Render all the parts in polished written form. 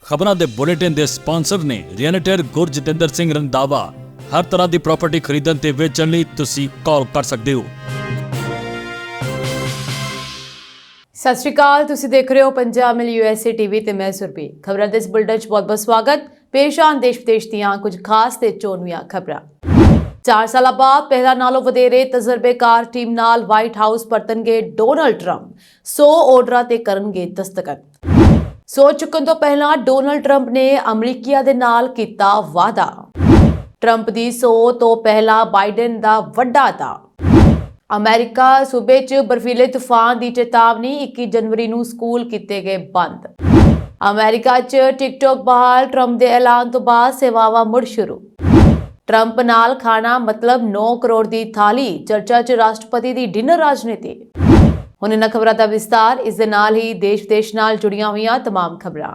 ਖਬਰਾਂ ਦੇ ਬੁਲੇਟਿਨ ਦੇ ਸਪਾਂਸਰ ਨੇ ਰੀਅਲਟਰ ਗੁਰਜਿੰਦਰ ਸਿੰਘ ਰੰਧਾਵਾ। ਹਰ ਤਰ੍ਹਾਂ ਦੀ ਪ੍ਰਾਪਰਟੀ ਖਰੀਦਣ ਤੇ ਵੇਚਣ ਲਈ ਤੁਸੀਂ ਕਾਲ ਕਰ ਸਕਦੇ ਹੋ। ਸਤਿ ਸ਼੍ਰੀ ਅਕਾਲ, ਤੁਸੀਂ ਦੇਖ ਰਹੇ ਹੋ ਪੰਜਾਬ ਮਿਲ USA ਟੀਵੀ ਤੇ ਮੈਂ ਸੁਰਭੀ। ਖਬਰਾਂ ਦੇ ਇਸ ਬੁਲੇਟਿਨ 'ਚ ਬਹੁਤ-ਬਹੁਤ ਸਵਾਗਤ। ਪੇਸ਼ ਆਨ ਦੇਸ਼ ਵਿਦੇਸ਼ ਦੀਆਂ ਕੁਝ ਖਾਸ ਤੇ ਚੋਣਵੀਆਂ ਖਬਰਾਂ। 4 ਸਾਲਾਂ ਬਾਅਦ ਪਹਿਲਾਂ ਨਾਲੋਂ ਵਧੇਰੇ ਤਜਰਬੇਕਾਰ ਟੀਮ ਨਾਲ ਵਾਈਟ ਹਾਊਸ ਪਰਤਣਗੇ ਡੋਨਲਡ ਟਰੰਪ। 100 ਆਰਡਰਾਂ ਤੇ ਕਰਨਗੇ ਦਸਤਖਤ। ਸੋਚ ਚੁੱਕਣ ਤੋਂ ਪਹਿਲਾਂ ਡੋਨਲਡ ਟਰੰਪ ਨੇ ਅਮਰੀਕੀਆਂ ਦੇ ਨਾਲ ਕੀਤਾ ਵਾਅਦਾ। ਟਰੰਪ ਦੀ 100 ਤੋਂ ਪਹਿਲਾਂ ਬਾਈਡਨ ਦਾ ਵੱਡਾ ਦਾ। ਅਮਰੀਕਾ ਸੂਬੇ 'ਚ ਬਰਫੀਲੇ ਤੂਫਾਨ ਦੀ ਚੇਤਾਵਨੀ। 21 ਜਨਵਰੀ ਨੂੰ ਸਕੂਲ ਕੀਤੇ ਗਏ ਬੰਦ। ਅਮਰੀਕਾ 'ਚ ਟਿਕਟੌਕ ਬਹਾਲ। ਟਰੰਪ ਦੇ ਐਲਾਨ ਤੋਂ ਬਾਅਦ ਸੇਵਾਵਾਂ ਮੁੜ ਸ਼ੁਰੂ। ਟਰੰਪ ਨਾਲ ਖਾਣਾ ਮਤਲਬ 9 ਕਰੋੜ ਦੀ ਥਾਲੀ। ਚਰਚਾ 'ਚ ਰਾਸ਼ਟਰਪਤੀ ਦੀ ਡਿਨਰ ਰਾਜਨੀਤੀ। ਹੁਣ ਇਹਨਾਂ ਖਬਰਾਂ ਦਾ ਵਿਸਤਾਰ। ਇਸ ਦੇ ਨਾਲ ਹੀ ਦੇਸ਼ ਵਿਦੇਸ਼ ਨਾਲ ਜੁੜੀਆਂ ਹੋਈਆਂ तमाम ਖਬਰਾਂ।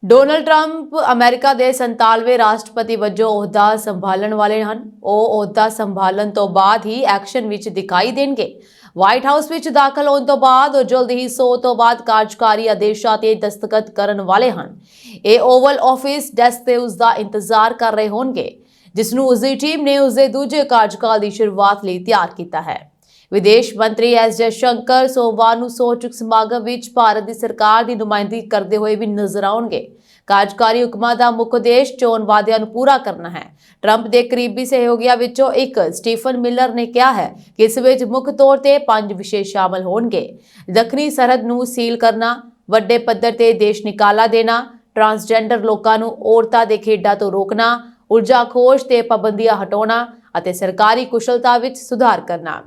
ਡੋਨਲਡ ਟਰੰਪ ਅਮਰੀਕਾ ਦੇ 47ਵੇਂ ਰਾਸ਼ਟਰਪਤੀ ਵਜੋਂ ਅਹੁਦਾ ਸੰਭਾਲਣ ਵਾਲੇ ਹਨ। ਉਹ ਅਹੁਦਾ ਸੰਭਾਲਣ ਤੋਂ ਬਾਅਦ ਹੀ ਐਕਸ਼ਨ ਵਿੱਚ ਦਿਖਾਈ ਦੇਣਗੇ। ਵਾਈਟ ਹਾਊਸ ਵਿੱਚ ਦਾਖਲ ਹੋਣ ਤੋਂ ਬਾਅਦ ਉਹ ਜਲਦ ਹੀ 100 ਤੋਂ ਬਾਅਦ ਕਾਰਜਕਾਰੀ ਆਦੇਸ਼ਾਂ ਤੇ ਦਸਤਖਤ ਕਰਨ ਵਾਲੇ ਹਨ। ਇਹ ਓਵਲ ਆਫਿਸ ਡੈਸਕ ਤੇ ਉਸ ਦਾ ਇੰਤਜ਼ਾਰ ਕਰ ਰਹੇ ਹੋਣਗੇ, ਜਿਸ ਨੂੰ ਉਸ ਦੀ ਟੀਮ ਨੇ ਉਸ ਦੇ ਦੂਜੇ ਕਾਰਜਕਾਲ ਦੀ ਸ਼ੁਰੂਆਤ ਲਈ ਤਿਆਰ ਕੀਤਾ ਹੈ। ਵਿਦੇਸ਼ ਮੰਤਰੀ ਐਸ ਜੈਸ਼ੰਕਰ ਸੋਮਵਾਰ ਨੂੰ ਸਹੁੰ ਚੁੱਕ ਸਮਾਗਮ ਵਿੱਚ ਭਾਰਤ ਦੀ ਸਰਕਾਰ ਦੀ ਨੁਮਾਇੰਦਗੀ ਕਰਦੇ ਹੋਏ ਵੀ ਨਜ਼ਰ ਆਉਣਗੇ। ਕਾਰਜਕਾਰੀ ਹੁਕਮਾਂ ਦਾ ਮੁੱਖ ਉਦੇਸ਼ ਚੋਣ ਵਾਅਦਿਆਂ ਨੂੰ ਪੂਰਾ ਕਰਨਾ ਹੈ। ਟਰੰਪ ਦੇ ਕਰੀਬੀ ਸਹਿਯੋਗੀਆਂ ਵਿੱਚੋਂ ਇੱਕ ਸਟੀਫਨ ਮਿਲਰ ਨੇ ਕਿਹਾ ਹੈ ਕਿ ਇਸ ਵਿੱਚ ਮੁੱਖ ਤੌਰ ਤੇ 5 ਵਿਸ਼ੇ ਸ਼ਾਮਲ ਹੋਣਗੇ। ਦੱਖਣੀ ਸਰਹੱਦ ਨੂੰ ਸੀਲ ਕਰਨਾ, ਵੱਡੇ ਪੱਧਰ ਤੇ ਦੇਸ਼ ਨਿਕਾਲਾ ਦੇਣਾ, ਟਰਾਂਸਜੈਂਡਰ ਲੋਕਾਂ ਨੂੰ ਔਰਤਾਂ ਦੇ ਖੇਡਾਂ ਤੋਂ ਰੋਕਣਾ, ਊਰਜਾ ਖੋਜ ਤੇ ਪਾਬੰਦੀਆਂ ਹਟਾਉਣਾ ਅਤੇ ਸਰਕਾਰੀ ਕੁਸ਼ਲਤਾ ਵਿੱਚ ਸੁਧਾਰ ਕਰਨਾ।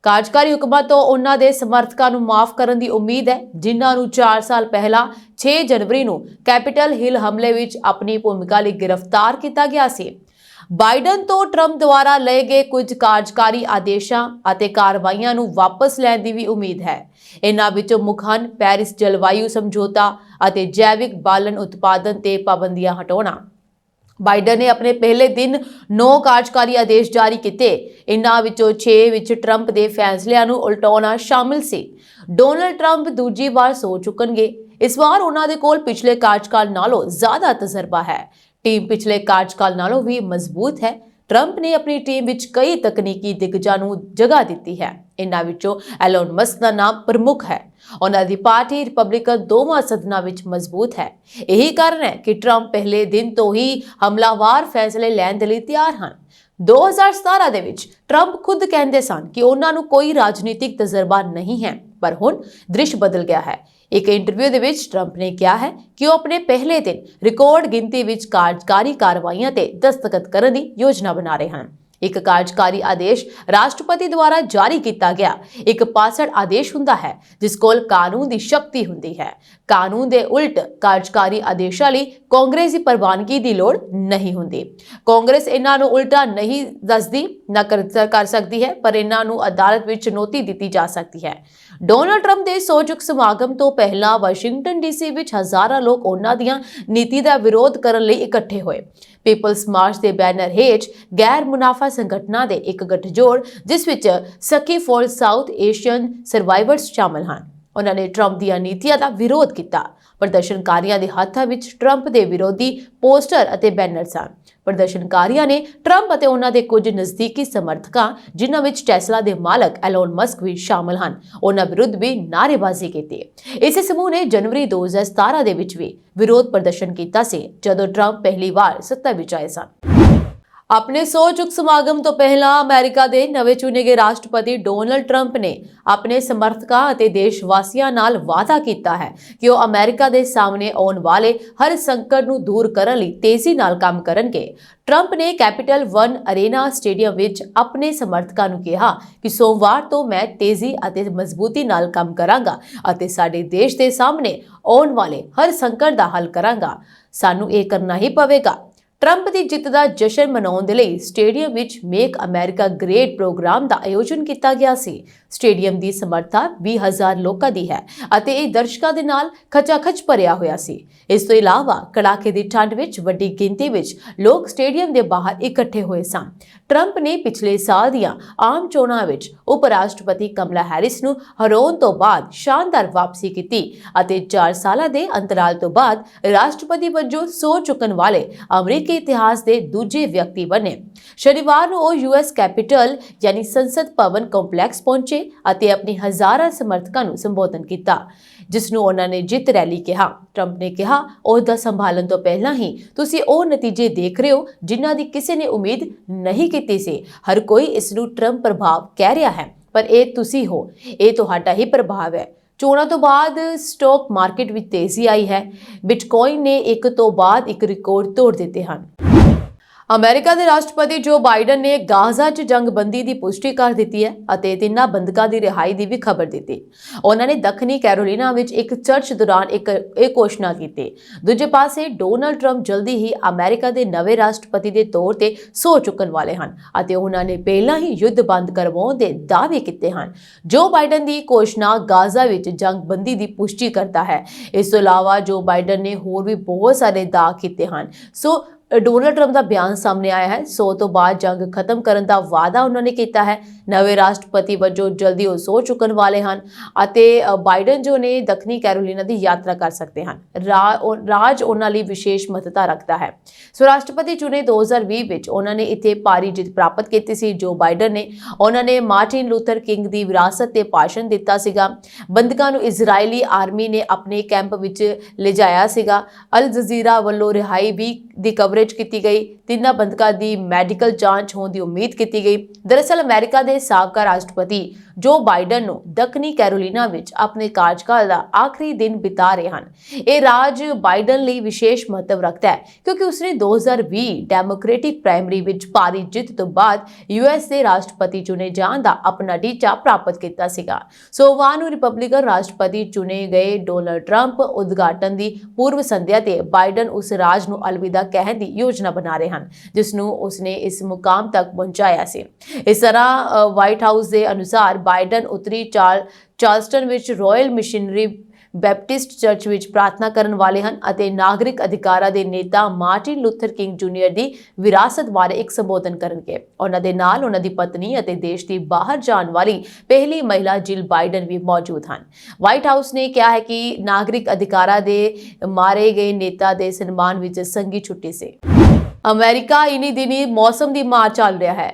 ਕਾਰਜਕਾਰੀ ਹੁਕਮਾਂ ਤੋਂ ਉਹਨਾਂ ਦੇ ਸਮਰਥਕਾਂ ਨੂੰ ਮਾਫ ਕਰਨ ਦੀ ਉਮੀਦ ਹੈ, ਜਿਨ੍ਹਾਂ ਨੂੰ 4 ਸਾਲ ਪਹਿਲਾਂ 6 ਜਨਵਰੀ ਨੂੰ ਕੈਪੀਟਲ ਹਿਲ ਹਮਲੇ ਵਿੱਚ ਆਪਣੀ ਭੂਮਿਕਾ ਲਈ ਗ੍ਰਿਫਤਾਰ ਕੀਤਾ ਗਿਆ ਸੀ। ਬਾਈਡਨ ਤੋਂ ਟਰੰਪ ਦੁਆਰਾ ਲਏ ਗਏ ਕੁਝ ਕਾਰਜਕਾਰੀ ਆਦੇਸ਼ਾਂ ਅਤੇ ਕਾਰਵਾਈਆਂ ਨੂੰ ਵਾਪਸ ਲੈਣ ਦੀ ਵੀ ਉਮੀਦ ਹੈ। ਇਹਨਾਂ ਵਿੱਚੋਂ ਮੁੱਖ ਹਨ ਪੈਰਿਸ ਜਲਵਾਯੂ ਸਮਝੌਤਾ ਅਤੇ ਜੈਵਿਕ ਬਾਲਣ ਉਤਪਾਦਨ ਤੇ ਪਾਬੰਦੀਆਂ ਹਟਾਉਣਾ। ਬਾਈਡਨ ਨੇ ਆਪਣੇ ਪਹਿਲੇ ਦਿਨ 9 ਕਾਰਜਕਾਰੀ ਆਦੇਸ਼ ਜਾਰੀ ਕੀਤੇ। ਇਨ੍ਹਾਂ ਵਿੱਚੋਂ 6 ਵਿੱਚ ਟਰੰਪ ਦੇ ਫੈਸਲਿਆਂ ਨੂੰ ਉਲਟਾਉਣਾ ਸ਼ਾਮਿਲ ਸੀ। ਡੋਨਲਡ ਟਰੰਪ ਦੂਜੀ ਵਾਰ ਸਹੁੰ ਚੁੱਕਣਗੇ। ਇਸ ਵਾਰ ਉਹਨਾਂ ਦੇ ਕੋਲ ਪਿਛਲੇ ਕਾਰਜਕਾਲ ਨਾਲੋਂ ਜ਼ਿਆਦਾ ਤਜਰਬਾ ਹੈ। ਟੀਮ ਪਿਛਲੇ ਕਾਰਜਕਾਲ ਨਾਲੋਂ ਵੀ ਮਜ਼ਬੂਤ ਹੈ। ਟਰੰਪ ਨੇ ਆਪਣੀ ਟੀਮ ਵਿੱਚ ਕਈ ਤਕਨੀਕੀ ਦਿੱਗਜਾਂ ਨੂੰ ਜਗ੍ਹਾ ਦਿੱਤੀ ਹੈ। ਇਨ੍ਹਾਂ ਵਿੱਚੋਂ ਐਲੋਨ ਮਸਕ ਦਾ ਨਾਮ ਪ੍ਰਮੁੱਖ ਹੈ। ਉਹਨਾਂ ਦੀ ਪਾਰਟੀ ਰਿਪਬਲਿਕਨ ਦੋਵਾਂ ਸਦਨਾਂ ਵਿੱਚ ਮਜ਼ਬੂਤ ਹੈ। ਇਹੀ ਕਾਰਨ ਹੈ ਕਿ ਟਰੰਪ ਪਹਿਲੇ ਦਿਨ ਤੋਂ ਹੀ ਹਮਲਾਵਰ ਫੈਸਲੇ ਲੈਣ ਦੇ ਲਈ ਤਿਆਰ ਹਨ। 2017 ਦੇ ਵਿੱਚ ਟਰੰਪ ਖੁਦ ਕਹਿੰਦੇ ਸਨ ਕਿ ਉਹਨਾਂ ਨੂੰ ਕੋਈ ਰਾਜਨੀਤਿਕ ਤਜਰਬਾ ਨਹੀਂ ਹੈ, ਪਰ ਹੁਣ ਦ੍ਰਿਸ਼ ਬਦਲ ਗਿਆ ਹੈ। ਇੱਕ ਇੰਟਰਵਿਊ ਦੇ ਵਿੱਚ ਟਰੰਪ ਨੇ ਕਿਹਾ ਹੈ ਕਿ ਉਹ ਆਪਣੇ ਪਹਿਲੇ ਦਿਨ ਰਿਕਾਰਡ ਗਿਣਤੀ ਵਿੱਚ ਕਾਰਜਕਾਰੀ ਕਾਰਵਾਈਆਂ ਤੇ ਦਸਤਖਤ ਕਰਨ ਦੀ ਯੋਜਨਾ ਬਣਾ ਰਹੇ ਹਨ। ਇੱਕ ਕਾਰਜਕਾਰੀ ਆਦੇਸ਼ ਰਾਸ਼ਟਰਪਤੀ ਦੁਆਰਾ ਜਾਰੀ ਕੀਤਾ ਗਿਆ ਇੱਕ ਪਾਸੜ ਆਦੇਸ਼ ਹੁੰਦਾ ਹੈ, ਜਿਸ ਕੋਲ ਕਾਨੂੰਨ ਦੀ ਸ਼ਕਤੀ ਹੁੰਦੀ ਹੈ। ਕਾਨੂੰਨ ਦੇ ਉਲਟ ਕਾਰਜਕਾਰੀ ਆਦੇਸ਼ਾਂ ਲਈ ਕਾਂਗਰਸ ਦੀ ਪ੍ਰਵਾਨਗੀ ਦੀ ਲੋੜ ਨਹੀਂ ਹੁੰਦੀ। ਕਾਂਗਰਸ ਇਹਨਾਂ ਨੂੰ ਉਲਟਾ ਨਹੀਂ ਦੱਸਦੀ ਨਾ ਕਰ ਸਕਦੀ ਹੈ, ਪਰ ਇਹਨਾਂ ਨੂੰ ਅਦਾਲਤ ਵਿੱਚ ਚੁਣੌਤੀ ਦਿੱਤੀ ਜਾ ਸਕਦੀ ਹੈ। ਡੋਨਲਡ ਟਰੰਪ ਦੇ ਸਹੁੰ ਚੁੱਕ ਸਮਾਗਮ ਤੋਂ ਪਹਿਲਾਂ ਵਾਸ਼ਿੰਗਟਨ DC ਵਿੱਚ ਹਜ਼ਾਰਾਂ ਲੋਕ ਉਹਨਾਂ ਦੀਆਂ ਨੀਤੀ ਦਾ ਵਿਰੋਧ ਕਰਨ ਲਈ ਇਕੱਠੇ ਹੋਏ। ਪੀਪਲਸ ਮਾਰਚ ਦੇ ਬੈਨਰ ਹੇਠ ਗੈਰ ਮੁਨਾਫਾ ਸੰਗਠਨਾਂ ਦੇ ਇੱਕ ਗੱਠਜੋੜ, ਜਿਸ ਵਿੱਚ ਸਖੀ ਫॉर ਸਾਊਥ ਏਸ਼ੀਅਨ ਸਰਵਾਈਵਰਸ ਸ਼ਾਮਲ ਹਨ, ਉਹਨਾਂ ਨੇ ਟਰੰਪ ਦੀਆਂ ਨੀਤੀਆਂ ਦਾ ਵਿਰੋਧ ਕੀਤਾ। ਪ੍ਰਦਰਸ਼ਨਕਾਰੀਆਂ ਦੇ ਹੱਥਾਂ ਵਿੱਚ ਟਰੰਪ ਦੇ ਵਿਰੋਧੀ ਪੋਸਟਰ ਅਤੇ ਬੈਨਰ ਸਨ। ਪ੍ਰਦਰਸ਼ਨਕਾਰੀਆਂ ਨੇ ਟਰੰਪ ਅਤੇ ਉਹਨਾਂ ਦੇ ਕੁਝ ਨਜ਼ਦੀਕੀ ਸਮਰਥਕਾਂ, ਜਿਨ੍ਹਾਂ ਵਿੱਚ ਟੈਸਲਾ ਦੇ ਮਾਲਕ ਐਲੋਨ ਮਸਕ ਵੀ ਸ਼ਾਮਲ ਹਨ, ਉਹਨਾਂ ਵਿਰੁੱਧ ਵੀ ਨਾਅਰੇਬਾਜ਼ੀ ਕੀਤੀ। ਇਸੇ ਸਮੂਹ ਨੇ ਜਨਵਰੀ 2017 ਦੇ ਵਿੱਚ ਵੀ ਵਿਰੋਧ ਪ੍ਰਦਰਸ਼ਨ ਕੀਤਾ ਸੀ, ਜਦੋਂ ਟਰੰਪ ਪਹਿਲੀ ਵਾਰ ਸੱਤਾ ਵਿੱਚ ਆਏ ਸਨ। ਆਪਣੇ ਸਹੁੰ ਚੁੱਕ ਸਮਾਗਮ ਤੋਂ ਪਹਿਲਾਂ ਅਮਰੀਕਾ ਦੇ ਨਵੇਂ ਚੁਣੇ ਗਏ ਰਾਸ਼ਟਰਪਤੀ ਡੋਨਲਡ ਟਰੰਪ ਨੇ ਆਪਣੇ ਸਮਰਥਕਾਂ ਅਤੇ ਦੇਸ਼ ਵਾਸੀਆਂ ਨਾਲ ਵਾਅਦਾ ਕੀਤਾ ਹੈ ਕਿ ਉਹ ਅਮਰੀਕਾ ਦੇ ਸਾਹਮਣੇ ਆਉਣ ਵਾਲੇ ਹਰ ਸੰਕਟ ਨੂੰ ਦੂਰ ਕਰਨ ਲਈ ਤੇਜ਼ੀ ਨਾਲ ਕੰਮ ਕਰਨਗੇ। ਟਰੰਪ ਨੇ ਕੈਪੀਟਲ ਵਨ ਅਰੇਨਾ ਸਟੇਡੀਅਮ ਵਿੱਚ ਆਪਣੇ ਸਮਰਥਕਾਂ ਨੂੰ ਕਿਹਾ ਕਿ ਸੋਮਵਾਰ ਤੋਂ ਮੈਂ ਤੇਜ਼ੀ ਅਤੇ ਮਜ਼ਬੂਤੀ ਨਾਲ ਕੰਮ ਕਰਾਂਗਾ ਅਤੇ ਸਾਡੇ ਦੇਸ਼ ਦੇ ਸਾਹਮਣੇ ਆਉਣ ਵਾਲੇ ਹਰ ਸੰਕਟ ਦਾ ਹੱਲ ਕਰਾਂਗਾ। ਸਾਨੂੰ ਇਹ ਕਰਨਾ ਹੀ ਪਵੇਗਾ। ਟਰੰਪ ਦੀ ਜਿੱਤ ਦਾ ਜਸ਼ਨ ਮਨਾਉਣ ਦੇ ਲਈ ਸਟੇਡੀਅਮ ਵਿੱਚ ਮੇਕ ਅਮਰੀਕਾ ਗ੍ਰੇਟ ਪ੍ਰੋਗਰਾਮ ਦਾ ਆਯੋਜਨ ਕੀਤਾ ਗਿਆ ਸੀ। ਸਟੇਡੀਅਮ ਦੀ ਸਮਰੱਥਾ 20,000 ਲੋਕਾਂ ਦੀ ਹੈ ਅਤੇ ਇਹ ਦਰਸ਼ਕਾਂ ਦੇ ਨਾਲ ਖਚਾਖਚ ਭਰਿਆ ਹੋਇਆ ਸੀ। ਇਸ ਤੋਂ ਇਲਾਵਾ ਕੜਾਕੇ ਦੀ ਠੰਡ ਵਿੱਚ ਵੱਡੀ ਗਿਣਤੀ ਵਿੱਚ ਲੋਕ ਸਟੇਡੀਅਮ ਦੇ ਬਾਹਰ ਇਕੱਠੇ ਹੋਏ ਸਨ। ਟਰੰਪ ਨੇ ਪਿਛਲੇ ਸਾਲ ਦੀਆਂ ਆਮ ਚੋਣਾਂ ਵਿੱਚ ਉਪ ਰਾਸ਼ਟਰਪਤੀ ਕਮਲਾ ਹੈਰਿਸ ਨੂੰ ਹਰਾਉਣ ਤੋਂ ਬਾਅਦ ਸ਼ਾਨਦਾਰ ਵਾਪਸੀ ਕੀਤੀ ਅਤੇ 4 ਸਾਲਾਂ ਦੇ ਅੰਤਰਾਲ ਤੋਂ ਬਾਅਦ ਰਾਸ਼ਟਰਪਤੀ ਵਜੋਂ ਸਹੁੰ ਚੁੱਕਣ ਵਾਲੇ ਅਮਰੀਕੀ ਇਤਿਹਾਸ ਦੇ ਦੂਜੇ ਵਿਅਕਤੀ ਬਣੇ। ਸ਼ਨੀਵਾਰ ਨੂੰ ਉਹ ਯੂਐਸ ਕੈਪੀਟਲ ਯਾਨੀ ਸੰਸਦ ਭਵਨ ਕੰਪਲੈਕਸ ਪਹੁੰਚੇ ਅਤੇ ਆਪਣੇ ਹਜ਼ਾਰਾਂ ਸਮਰਥਕਾਂ ਨੂੰ ਸੰਬੋਧਨ ਕੀਤਾ, ਜਿਸ ਨੂੰ ਉਹਨਾਂ ਨੇ ਜਿੱਤ ਰੈਲੀ ਕਿਹਾ। ਟਰੰਪ ਨੇ ਕਿਹਾ, ਅਹੁਦਾ ਸੰਭਾਲਣ ਤੋਂ ਪਹਿਲਾਂ ਹੀ ਤੁਸੀਂ ਉਹ ਨਤੀਜੇ ਦੇਖ ਰਹੇ ਹੋ ਜਿਨ੍ਹਾਂ ਦੀ ਕਿਸੇ ਨੇ ਉਮੀਦ ਨਹੀਂ ਕੀਤੀ ਸੀ। ਹਰ ਕੋਈ ਇਸ ਨੂੰ ਟਰੰਪ ਪ੍ਰਭਾਵ ਕਹਿ ਰਿਹਾ ਹੈ, ਪਰ ਇਹ ਤੁਸੀਂ ਹੋ, ਇਹ ਤੁਹਾਡਾ ਹੀ ਪ੍ਰਭਾਵ ਹੈ। ਚੋਣਾਂ ਤੋਂ ਬਾਅਦ ਸਟਾਕ ਮਾਰਕੀਟ ਵਿੱਚ ਤੇਜ਼ੀ ਆਈ ਹੈ। ਬਿਟਕੋਇਨ ਨੇ ਇੱਕ ਤੋਂ ਬਾਅਦ ਇੱਕ ਰਿਕਾਰਡ ਤੋੜ ਦਿੱਤੇ ਹਨ। ਅਮਰੀਕਾ ਦੇ ਰਾਸ਼ਟਰਪਤੀ ਜੋ ਬਾਈਡਨ ਨੇ ਗਾਜ਼ਾ 'ਚ ਜੰਗਬੰਦੀ ਦੀ ਪੁਸ਼ਟੀ ਕਰ ਦਿੱਤੀ ਹੈ ਅਤੇ ਤਿੰਨਾਂ ਬੰਦਕਾਂ ਦੀ ਰਿਹਾਈ ਦੀ ਵੀ ਖਬਰ ਦਿੱਤੀ। ਉਹਨਾਂ ਨੇ ਦੱਖਣੀ ਕੈਰੋਲੀਨਾ ਵਿੱਚ ਇੱਕ ਚਰਚ ਦੌਰਾਨ ਇਹ ਘੋਸ਼ਣਾ ਕੀਤੀ। ਦੂਜੇ ਪਾਸੇ ਡੋਨਾਲਡ ਟਰੰਪ ਜਲਦੀ ਹੀ ਅਮਰੀਕਾ ਦੇ ਨਵੇਂ ਰਾਸ਼ਟਰਪਤੀ ਦੇ ਤੌਰ ਤੇ ਸਹੁੰ ਚੁੱਕਣ ਵਾਲੇ ਹਨ ਅਤੇ ਉਹਨਾਂ ਨੇ ਪਹਿਲਾਂ ਹੀ ਯੁੱਧ ਬੰਦ ਕਰਵਾਉਣ ਦੇ ਦਾਅਵੇ ਕੀਤੇ ਹਨ। ਜੋ ਬਾਈਡਨ ਦੀ ਘੋਸ਼ਣਾ ਗਾਜ਼ਾ ਵਿੱਚ ਜੰਗਬੰਦੀ ਦੀ ਪੁਸ਼ਟੀ ਕਰਦਾ ਹੈ। ਇਸ ਤੋਂ ਇਲਾਵਾ ਜੋ ਬਾਈਡਨ ਨੇ ਹੋਰ ਵੀ ਬਹੁਤ ਸਾਰੇ ਦਾਅਵੇ ਕੀਤੇ ਹਨ। ਡੋਨਾਲਡ ਟਰੰਪ ਦਾ ਬਿਆਨ ਸਾਹਮਣੇ ਆਇਆ ਹੈ। 100 ਤੋਂ ਬਾਅਦ ਜੰਗ ਖਤਮ ਕਰਨ ਦਾ ਵਾਅਦਾ ਉਹਨਾਂ ਨੇ ਕੀਤਾ ਹੈ। ਨਵੇਂ ਰਾਸ਼ਟਰਪਤੀ ਵਜੋਂ ਜਲਦੀ ਉਹ ਸਹੁੰ ਚੁੱਕਣ ਵਾਲੇ ਹਨ ਅਤੇ ਬਾਈਡਨ ਜੋ ਨੇ ਦੱਖਣੀ ਕੈਰੋਲੀਨਾ ਦੀ ਯਾਤਰਾ ਕਰ ਸਕਦੇ ਹਨ। ਰਾਜ ਉਹਨਾਂ ਲਈ ਵਿਸ਼ੇਸ਼ ਮਹੱਤਤਾ ਰੱਖਦਾ ਹੈ। ਰਾਸ਼ਟਰਪਤੀ ਚੁਣੇ 2020 ਵਿੱਚ ਉਹਨਾਂ ਨੇ ਇੱਥੇ ਭਾਰੀ ਜਿੱਤ ਪ੍ਰਾਪਤ ਕੀਤੀ ਸੀ। ਜੋ ਬਾਈਡਨ ਨੇ ਉਹਨਾਂ ਨੇ ਮਾਰਟਿਨ ਲੂਥਰ ਕਿੰਗ ਦੀ ਵਿਰਾਸਤ ਤੇ ਭਾਸ਼ਣ ਦਿੱਤਾ ਸੀਗਾ। ਬੰਦਕਾਂ ਨੂੰ ਇਜ਼ਰਾਈਲੀ ਆਰਮੀ ਨੇ ਆਪਣੇ ਕੈਂਪ ਵਿੱਚ ਲਿਜਾਇਆ ਸੀਗਾ। ਅਲ ਜਜ਼ੀਰਾ ਵੱਲੋਂ ਰਿਹਾਈ ਵੀ ਦੀ ਕਵਰੇਜ ਕੀਤੀ ਗਈ। ਤਿੰਨਾਂ ਬੰਦਕਾਂ ਦੀ ਮੈਡੀਕਲ ਜਾਂਚ ਹੋਣ ਦੀ ਉਮੀਦ ਕੀਤੀ ਗਈ। ਦਰਅਸਲ ਅਮਰੀਕਾ ਦੇ ਸਾਬਕਾ ਰਾਸ਼ਟਰਪਤੀ ਜੋ ਬਾਈਡਨ ਨੂੰ ਦੱਖਣੀ ਕੈਰੋਲੀਨਾ ਵਿੱਚ ਆਪਣੇ ਕਾਰਜਕਾਲ ਦਾ ਆਖਰੀ ਦਿਨ ਬਿਤਾ ਰਹੇ ਹਨ। ਇਹ ਰਾਜ ਬਾਈਡਨ ਲਈ ਵਿਸ਼ੇਸ਼ ਮਹੱਤਵ ਰੱਖਦਾ ਹੈ ਕਿਉਂਕਿ ਉਸਨੇ 2020 ਡੈਮੋਕ੍ਰੈਟਿਕ ਪ੍ਰਾਇਮਰੀ ਵਿੱਚ ਭਾਰੀ ਜਿੱਤ ਤੋਂ ਬਾਅਦ ਯੂਐਸ ਦੇ ਰਾਸ਼ਟਰਪਤੀ ਚੁਣੇ ਜਾਣ ਦਾ ਆਪਣਾ ਟੀਚਾ ਪ੍ਰਾਪਤ ਕੀਤਾ ਸੀਗਾ। ਸੋਮਵਾਰ ਨੂੰ ਰਿਪਬਲਿਕਨ ਰਾਸ਼ਟਰਪਤੀ ਚੁਣੇ ਗਏ ਡੋਨਾਲਡ ਟਰੰਪ ਉਦਘਾਟਨ ਦੀ ਪੂਰਵ ਸੰਧਿਆ ਤੇ ਬਾਈਡਨ ਉਸ ਰਾਜ ਨੂੰ ਅਲਵਿਦਾ ਕਹਿਣ ਦੀ ਯੋਜਨਾ ਬਣਾ ਰਹੇ ਹਨ ਜਿਸ ਨੂੰ ਉਸਨੇ ਇਸ ਮੁਕਾਮ ਤੱਕ ਪਹੁੰਚਾਇਆ ਸੀ। ਇਸ ਤਰ੍ਹਾਂ ਵਾਈਟ ਹਾਊਸ ਦੇ ਅਨੁਸਾਰ ਬਾਈਡਨ ਉੱਤਰੀ ਚਾਰਲਸਟਨ ਵਿੱਚ ਰਾਇਲ ਮਿਸ਼ਨਰੀ ਬੈਪਟਿਸਟ ਚਰਚ ਵਿੱਚ ਪ੍ਰਾਰਥਨਾ ਕਰਨ ਵਾਲੇ ਹਨ ਅਤੇ ਨਾਗਰਿਕ ਅਧਿਕਾਰਾਂ ਦੇ ਨੇਤਾ ਮਾਰਟਿਨ ਲੂਥਰ ਕਿੰਗ ਜੂਨੀਅਰ ਦੀ ਵਿਰਾਸਤ ਬਾਰੇ ਇੱਕ ਸੰਬੋਧਨ ਕਰਨਗੇ। ਉਹਨਾਂ ਦੇ ਨਾਲ ਉਹਨਾਂ ਦੀ ਪਤਨੀ ਅਤੇ ਦੇਸ਼ ਦੀ ਬਾਹਰ ਜਾਣ ਵਾਲੀ ਪਹਿਲੀ ਮਹਿਲਾ ਜਿਲ ਬਾਈਡਨ ਵੀ ਮੌਜੂਦ ਹਨ। ਵਾਈਟ ਹਾਊਸ ਨੇ ਕਿਹਾ ਹੈ ਕਿ ਨਾਗਰਿਕ ਅਧਿਕਾਰਾਂ ਦੇ ਮਾਰੇ ਗਏ ਨੇਤਾ ਦੇ ਸਨਮਾਨ ਵਿੱਚ ਸੰਘੀ ਛੁੱਟੀ ਸੀ। ਅਮਰੀਕਾ ਇਨੀ ਦਿਨੀ ਮੌਸਮ ਦੀ ਮਾਰ ਚੱਲ ਰਿਹਾ ਹੈ।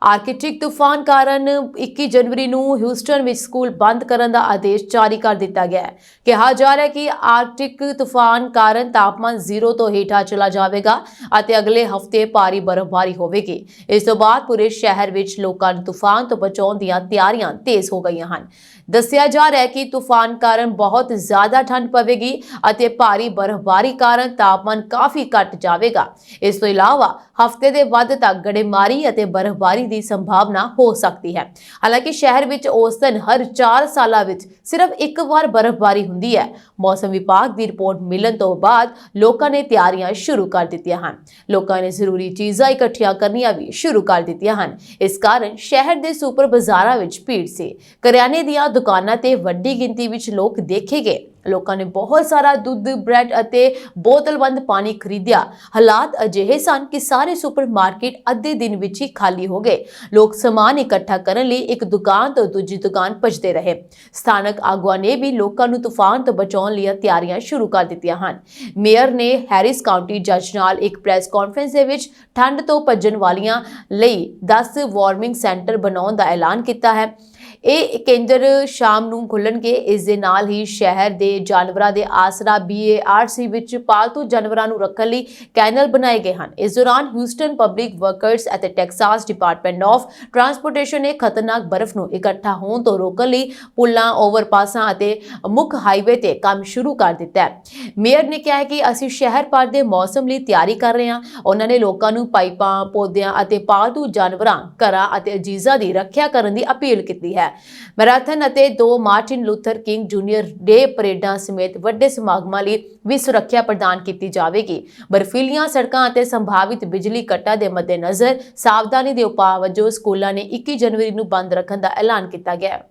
ਆਰਕਟਿਕ ਤੂਫਾਨ ਕਾਰਨ 21 ਜਨਵਰੀ ਨੂੰ ਹਿਊਸਟਨ ਵਿੱਚ ਸਕੂਲ ਬੰਦ ਕਰਨ ਦਾ ਆਦੇਸ਼ ਜਾਰੀ ਕਰ ਦਿੱਤਾ ਗਿਆ ਹੈ। ਕਿਹਾ ਜਾ ਰਿਹਾ ਹੈ ਕਿ ਆਰਕਟਿਕ ਤੂਫਾਨ ਕਾਰਨ ਤਾਪਮਾਨ 0 ਤੋਂ ਹੇਠਾਂ ਚਲਾ ਜਾਵੇਗਾ ਅਤੇ ਅਗਲੇ ਹਫ਼ਤੇ ਭਾਰੀ ਬਰਫ਼ਬਾਰੀ ਹੋਵੇਗੀ। ਇਸ ਤੋਂ ਬਾਅਦ ਪੂਰੇ ਸ਼ਹਿਰ ਵਿੱਚ ਲੋਕਾਂ ਨੂੰ ਤੂਫਾਨ ਤੋਂ ਬਚਾਉਣ ਦੀਆਂ ਤਿਆਰੀਆਂ ਤੇਜ਼ ਹੋ ਗਈਆਂ ਹਨ। ਦੱਸਿਆ ਜਾ ਰਿਹਾ ਹੈ ਕਿ ਤੂਫਾਨ ਕਾਰਨ ਬਹੁਤ ਜ਼ਿਆਦਾ ਠੰਡ ਪਵੇਗੀ ਅਤੇ ਭਾਰੀ ਬਰਫ਼ਬਾਰੀ ਕਾਰਨ ਤਾਪਮਾਨ ਕਾਫੀ ਘਟ ਜਾਵੇਗਾ। ਇਸ ਤੋਂ ਇਲਾਵਾ ਹਫ਼ਤੇ ਦੇ ਵੱਧ ਤੱਕ ਗੜੇਮਾਰੀ ਅਤੇ ਬਰਫ਼ਬਾਰੀ ਦੀ ਸੰਭਾਵਨਾ ਹੋ ਸਕਦੀ ਹੈ। ਹਾਲਾਂਕਿ ਸ਼ਹਿਰ ਵਿੱਚ ਔਸਤਨ ਹਰ 4 ਸਾਲਾਂ ਵਿੱਚ ਸਿਰਫ ਇੱਕ ਵਾਰ ਬਰਫ਼ਬਾਰੀ ਹੁੰਦੀ ਹੈ। ਮੌਸਮ ਵਿਭਾਗ ਦੀ ਰਿਪੋਰਟ ਮਿਲਣ ਤੋਂ ਬਾਅਦ ਲੋਕਾਂ ਨੇ ਤਿਆਰੀਆਂ ਸ਼ੁਰੂ ਕਰ ਦਿੱਤੀਆਂ ਹਨ। ਲੋਕਾਂ ਨੇ ਜ਼ਰੂਰੀ ਚੀਜ਼ਾਂ ਇਕੱਠੀਆਂ ਕਰਨੀਆਂ ਵੀ ਸ਼ੁਰੂ ਕਰ ਦਿੱਤੀਆਂ ਹਨ। ਇਸ ਕਾਰਨ ਸ਼ਹਿਰ ਦੇ ਸੁਪਰ ਬਾਜ਼ਾਰਾਂ ਵਿੱਚ ਭੀੜ ਸੀ। ਕਰਿਆਨੇ ਦੀਆਂ ਦੁਕਾਨਾਂ ਤੇ ਵੱਡੀ ਗਿਣਤੀ ਵਿੱਚ ਲੋਕ ਦੇਖੇ ਗਏ। ਲੋਕਾਂ ਨੇ ਬਹੁਤ ਸਾਰਾ ਦੁੱਧ, ਬ੍ਰੈਡ ਅਤੇ ਬੋਤਲਬੰਦ ਪਾਣੀ ਖਰੀਦਿਆ। ਹਾਲਾਤ ਅਜਿਹੇ ਸਨ ਕਿ ਸਾਰੇ ਸੁਪਰਮਾਰਕੀਟ ਅੱਧੇ ਦਿਨ ਵਿੱਚ ਹੀ ਖਾਲੀ ਹੋ ਗਏ। ਲੋਕ ਸਮਾਨ ਇਕੱਠਾ ਕਰਨ ਲਈ ਇੱਕ ਦੁਕਾਨ ਤੋਂ ਦੂਜੀ ਦੁਕਾਨ ਭੱਜਦੇ ਰਹੇ। ਸਥਾਨਕ ਆਗੂਆਂ ਨੇ ਵੀ ਲੋਕਾਂ ਨੂੰ ਤੂਫਾਨ ਤੋਂ ਬਚਾਉਣ ਲਈ ਤਿਆਰੀਆਂ ਸ਼ੁਰੂ ਕਰ ਦਿੱਤੀਆਂ ਹਨ। ਮੇਅਰ ਨੇ ਹੈਰਿਸ ਕਾਉਂਟੀ ਜੱਜ ਨਾਲ ਇੱਕ ਪ੍ਰੈਸ ਕਾਨਫਰੰਸ ਦੇ ਵਿੱਚ ਠੰਡ ਤੋਂ ਭੱਜਣ ਵਾਲਿਆਂ ਲਈ 10 ਵਾਰਮਿੰਗ ਸੈਂਟਰ ਬਣਾਉਣ ਦਾ ਐਲਾਨ ਕੀਤਾ ਹੈ। ਇਹ ਕੇਂਦਰ ਸ਼ਾਮ ਨੂੰ ਖੁੱਲਣਗੇ। ਇਸ ਦੇ ਨਾਲ ਹੀ ਸ਼ਹਿਰ ਦੇ ਜਾਨਵਰਾਂ ਦੇ ਆਸਰਾ BARC ਵਿੱਚ ਪਾਲਤੂ ਜਾਨਵਰਾਂ ਨੂੰ ਰੱਖਣ ਲਈ ਕੈਨਲ ਬਣਾਏ ਗਏ ਹਨ। ਇਸ ਦੌਰਾਨ ਹਿਊਸਟਨ ਪਬਲਿਕ ਵਰਕਰਸ ਅਤੇ ਟੈਕਸਾਸ ਡਿਪਾਰਟਮੈਂਟ ਆਫ ਟਰਾਂਸਪੋਰਟੇਸ਼ਨ ਨੇ ਖਤਰਨਾਕ ਬਰਫ਼ ਨੂੰ ਇਕੱਠਾ ਹੋਣ ਤੋਂ ਰੋਕਣ ਲਈ ਪੁਲਾਂ, ਓਵਰਪਾਸਾਂ ਅਤੇ ਮੁੱਖ ਹਾਈਵੇ ਤੇ ਕੰਮ ਸ਼ੁਰੂ ਕਰ ਦਿੱਤਾ ਹੈ। ਮੇਅਰ ਨੇ ਕਿਹਾ ਹੈ ਕਿ ਅਸੀਂ ਸ਼ਹਿਰ ਭਰ ਦੇ ਮੌਸਮ ਲਈ ਤਿਆਰੀ ਕਰ ਰਹੇ ਹਾਂ। ਉਹਨਾਂ ਨੇ ਲੋਕਾਂ ਨੂੰ ਪਾਈਪਾਂ, ਪੌਦਿਆਂ ਅਤੇ ਪਾਲਤੂ ਜਾਨਵਰਾਂ, ਘਰਾਂ ਅਤੇ ਅਜੀਜ਼ਾਂ ਦੀ ਰੱਖਿਆ ਕਰਨ ਦੀ ਅਪੀਲ ਕੀਤੀ ਹੈ। ਮੈਰਾਥਨ ਅਤੇ 2 ਮਾਰਟਿਨ ਲੂਥਰ ਕਿੰਗ ਜੂਨੀਅਰ ਡੇ ਪਰੇਡਾਂ ਸਮੇਤ ਵੱਡੇ ਸਮਾਗਮਾਂ ਲਈ ਵੀ ਸੁਰੱਖਿਆ ਪ੍ਰਦਾਨ ਕੀਤੀ ਜਾਵੇਗੀ। ਬਰਫੀਲੀਆਂ ਸੜਕਾਂ ਅਤੇ ਸੰਭਾਵਿਤ ਬਿਜਲੀ ਕੱਟਾਂ ਦੇ ਮੱਦੇਨਜ਼ਰ ਸਾਵਧਾਨੀ ਦੇ ਉਪਾਅ ਵਜੋਂ ਸਕੂਲਾਂ ਨੇ 21 ਜਨਵਰੀ ਨੂੰ ਬੰਦ ਰੱਖਣ ਦਾ ਐਲਾਨ ਕੀਤਾ ਗਿਆ ਹੈ।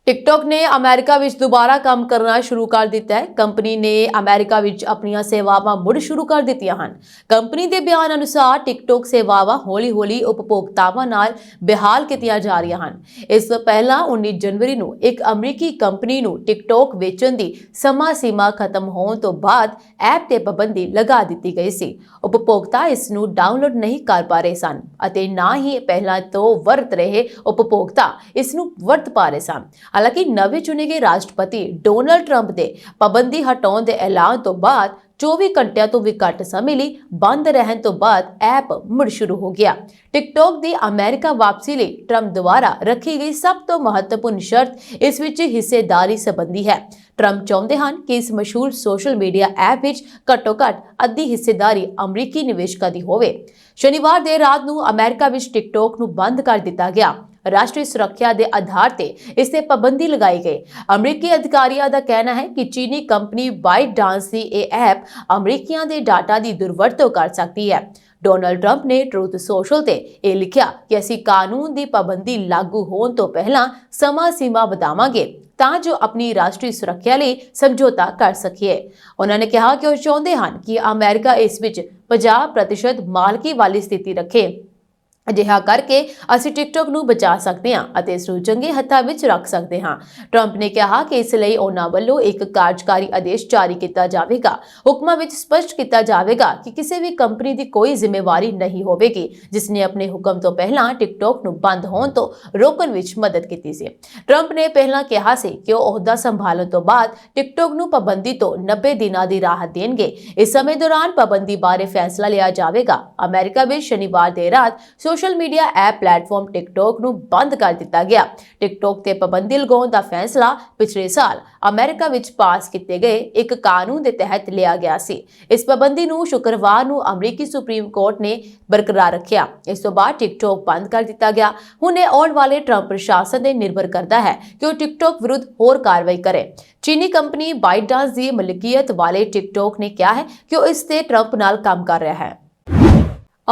ਟਿਕਟੌਕ ਨੇ ਅਮਰੀਕਾ ਵਿੱਚ ਦੁਬਾਰਾ ਕੰਮ ਕਰਨਾ ਸ਼ੁਰੂ ਕਰ ਦਿੱਤਾ ਹੈ। ਕੰਪਨੀ ਨੇ ਅਮਰੀਕਾ ਵਿੱਚ ਆਪਣੀਆਂ ਸੇਵਾਵਾਂ ਮੁੜ ਸ਼ੁਰੂ ਕਰ ਦਿੱਤੀਆਂ ਹਨ। ਕੰਪਨੀ ਦੇ ਬਿਆਨ ਅਨੁਸਾਰ ਟਿਕਟੌਕ ਸੇਵਾਵਾਂ ਹੌਲੀ-ਹੌਲੀ ਉਪਭੋਗਤਾਵਾਂ ਨਾਲ ਬਹਾਲ ਕੀਤੀਆਂ ਜਾ ਰਹੀਆਂ ਹਨ। ਇਸ ਤੋਂ ਪਹਿਲਾਂ 19 ਜਨਵਰੀ ਨੂੰ ਇੱਕ ਅਮਰੀਕੀ ਕੰਪਨੀ ਨੂੰ ਟਿਕਟੌਕ ਵੇਚਣ ਦੀ ਸਮਾਂ ਸੀਮਾ ਖਤਮ ਹੋਣ ਤੋਂ ਬਾਅਦ ਐਪ ਤੇ ਪਾਬੰਦੀ ਲਗਾ ਦਿੱਤੀ ਗਈ ਸੀ। ਉਪਭੋਗਤਾ ਇਸ ਨੂੰ ਡਾਊਨਲੋਡ ਨਹੀਂ ਕਰ ਪਾ ਰਹੇ ਸਨ ਅਤੇ ਨਾ ਹੀ ਪਹਿਲਾਂ ਤੋਂ ਵਰਤ ਰਹੇ ਉਪਭੋਗਤਾ ਇਸ ਨੂੰ ਵਰਤ ਪਾ ਰਹੇ ਸਨ। ਹਾਲਾਂਕਿ ਨਵੇਂ ਚੁਣੇ ਗਏ ਰਾਸ਼ਟਰਪਤੀ ਡੋਨਾਲਡ ਟਰੰਪ ਦੇ ਪਾਬੰਦੀ ਹਟਾਉਣ ਦੇ ਐਲਾਨ ਤੋਂ ਬਾਅਦ 24 ਘੰਟਿਆਂ ਤੋਂ ਵੀ ਘੱਟ ਸਮੇਂ ਲਈ ਬੰਦ ਰਹਿਣ ਤੋਂ ਬਾਅਦ ਐਪ ਮੁੜ ਸ਼ੁਰੂ ਹੋ ਗਿਆ। ਟਿਕਟੌਕ ਦੀ ਅਮਰੀਕਾ ਵਾਪਸੀ ਲਈ ਟਰੰਪ ਦੁਆਰਾ ਰੱਖੀ ਗਈ ਸਭ ਤੋਂ ਮਹੱਤਵਪੂਰਨ ਸ਼ਰਤ ਇਸ ਵਿੱਚ ਹਿੱਸੇਦਾਰੀ ਸੰਬੰਧੀ ਹੈ। ਟਰੰਪ ਚਾਹੁੰਦੇ ਹਨ ਕਿ ਇਸ ਮਸ਼ਹੂਰ ਸੋਸ਼ਲ ਮੀਡੀਆ ਐਪ ਵਿੱਚ ਘੱਟੋ-ਘੱਟ ਅੱਧੀ ਹਿੱਸੇਦਾਰੀ ਅਮਰੀਕੀ ਨਿਵੇਸ਼ਕਾਂ ਦੀ ਹੋਵੇ। ਸ਼ਨੀਵਾਰ ਦੇਰ ਰਾਤ ਨੂੰ ਅਮਰੀਕਾ ਵਿੱਚ ਟਿਕਟੌਕ ਨੂੰ ਬੰਦ ਕਰ ਦਿੱਤਾ ਗਿਆ। ਰਾਸ਼ਟਰੀ ਸੁਰੱਖਿਆ ਦੇ ਆਧਾਰ ਤੇ ਇਸ ਤੇ ਪਾਬੰਦੀ ਲਗਾਈ ਗਈ। ਅਮਰੀਕੀ ਅਧਿਕਾਰੀਆਂ ਦਾ ਕਹਿਣਾ ਹੈ ਕਿ ਚੀਨੀ ਕੰਪਨੀ ਬਾਈਟਡਾਂਸ ਦੀ ਇਹ ਐਪ ਅਮਰੀਕੀਆਂ ਦੇ ਡਾਟਾ ਦੀ ਦੁਰਵਰਤੋਂ ਕਰ ਸਕਦੀ ਹੈ। ਡੋਨਾਲਡ ਟਰੰਪ ਨੇ ਟਰੂਥ ਸੋਸ਼ਲ ਤੇ ਇਹ ਲਿਖਿਆ ਕਿ ਅਸੀਂ ਕਾਨੂੰਨ ਦੀ ਪਾਬੰਦੀ ਲਾਗੂ ਹੋਣ ਤੋਂ ਪਹਿਲਾਂ ਸਮਾਂ ਸੀਮਾ ਵਧਾਵਾਂਗੇ ਤਾਂ ਜੋ ਆਪਣੀ ਰਾਸ਼ਟਰੀ ਸੁਰੱਖਿਆ ਲਈ ਸਮਝੌਤਾ ਕਰ ਸਕੀਏ। ਉਹਨਾਂ ਨੇ ਕਿਹਾ ਕਿ ਉਹ ਚਾਹੁੰਦੇ ਹਨ ਕਿ ਅਮਰੀਕਾ ਇਸ ਵਿੱਚ 50% ਮਾਲਕੀ ਵਾਲੀ ਸਥਿਤੀ ਰੱਖੇ। ਅਜਿਹਾ ਕਰਕੇ ਅਸੀਂ ਟਿਕਟੌਕ ਨੂੰ ਬਚਾ ਸਕਦੇ ਹਾਂ ਅਤੇ ਇਸ ਨੂੰ ਚੰਗੇ ਹੱਥਾਂ ਵਿੱਚ ਰੱਖ ਸਕਦੇ ਹਾਂ। ਟਰੰਪ ਨੇ ਕਿਹਾ ਕਿ ਇਸ ਲਈ ਉਹਨਾਂ ਵੱਲੋਂ ਇੱਕ ਕਾਰਜਕਾਰੀ ਆਦੇਸ਼ ਜਾਰੀ ਕੀਤਾ ਜਾਵੇਗਾ। ਹੁਕਮਾਂ ਵਿੱਚ ਸਪਸ਼ਟ ਕੀਤਾ ਜਾਵੇਗਾ ਕਿ ਕਿਸੇ ਵੀ ਕੰਪਨੀ ਦੀ ਕੋਈ ਜ਼ਿੰਮੇਵਾਰੀ ਨਹੀਂ ਹੋਵੇਗੀ ਜਿਸ ਨੇ ਆਪਣੇ ਹੁਕਮ ਤੋਂ ਪਹਿਲਾਂ ਟਿਕਟੌਕ ਨੂੰ ਬੰਦ ਹੋਣ ਤੋਂ ਰੋਕਣ ਵਿੱਚ ਮਦਦ ਕੀਤੀ ਸੀ। ਟਰੰਪ ਨੇ ਪਹਿਲਾਂ ਕਿਹਾ ਸੀ ਕਿ ਉਹ ਅਹੁਦਾ ਸੰਭਾਲਣ ਤੋਂ ਬਾਅਦ ਟਿਕਟੌਕ ਨੂੰ ਪਾਬੰਦੀ ਤੋਂ 90 ਦਿਨਾਂ ਦੀ ਰਾਹਤ ਦੇਣਗੇ। ਇਸ ਸਮੇਂ ਦੌਰਾਨ ਪਾਬੰਦੀ ਬਾਰੇ ਫੈਸਲਾ ਲਿਆ ਜਾਵੇਗਾ। ਅਮਰੀਕਾ ਵਿੱਚ ਸ਼ਨੀਵਾਰ ਦੇਰ ਰਾਤ social media app platform TikTok ਨੂੰ ਬੰਦ ਕਰ ਦਿੱਤਾ ਗਿਆ। ਟਿਕਟੌਕ ਤੇ ਪਾਬੰਦੀ ਲਗਾਉਣ ਦਾ ਫੈਸਲਾ ਪਿਛਲੇ ਸਾਲ ਅਮਰੀਕਾ ਵਿੱਚ ਪਾਸ ਕੀਤੇ ਗਏ ਇੱਕ ਕਾਨੂੰਨ ਦੇ ਤਹਿਤ ਲਿਆ ਗਿਆ ਸੀ। ਇਸ ਪਾਬੰਦੀ ਨੂੰ ਸ਼ੁੱਕਰਵਾਰ ਨੂੰ ਅਮਰੀਕੀ ਸੁਪਰੀਮ ਕੋਰਟ ਨੇ ਬਰਕਰਾਰ ਰੱਖਿਆ। ਇਸ ਤੋਂ ਬਾਅਦ ਟਿਕਟੌਕ ਬੰਦ ਕਰ ਦਿੱਤਾ ਗਿਆ। ਹੁਣ ਇਹ ਆਉਣ ਵਾਲੇ ਟਰੰਪ ਪ੍ਰਸ਼ਾਸਨ ਤੇ ਨਿਰਭਰ ਕਰਦਾ ਹੈ ਕਿ ਉਹ ਟਿਕਟੌਕ ਵਿਰੁੱਧ ਹੋਰ ਕਾਰਵਾਈ ਕਰੇ। ਚੀਨੀ ਕੰਪਨੀ ਬਾਈਟਡਾਂਸ ਦੀ ਮਲਕੀਅਤ ਵਾਲੇ ਟਿਕਟੌਕ ਨੇ ਕਿਹਾ ਹੈ ਕਿ ਉਹ ਇਸ ਤੇ ਟਰੰਪ ਨਾਲ ਕੰਮ ਕਰ ਰਿਹਾ ਹੈ।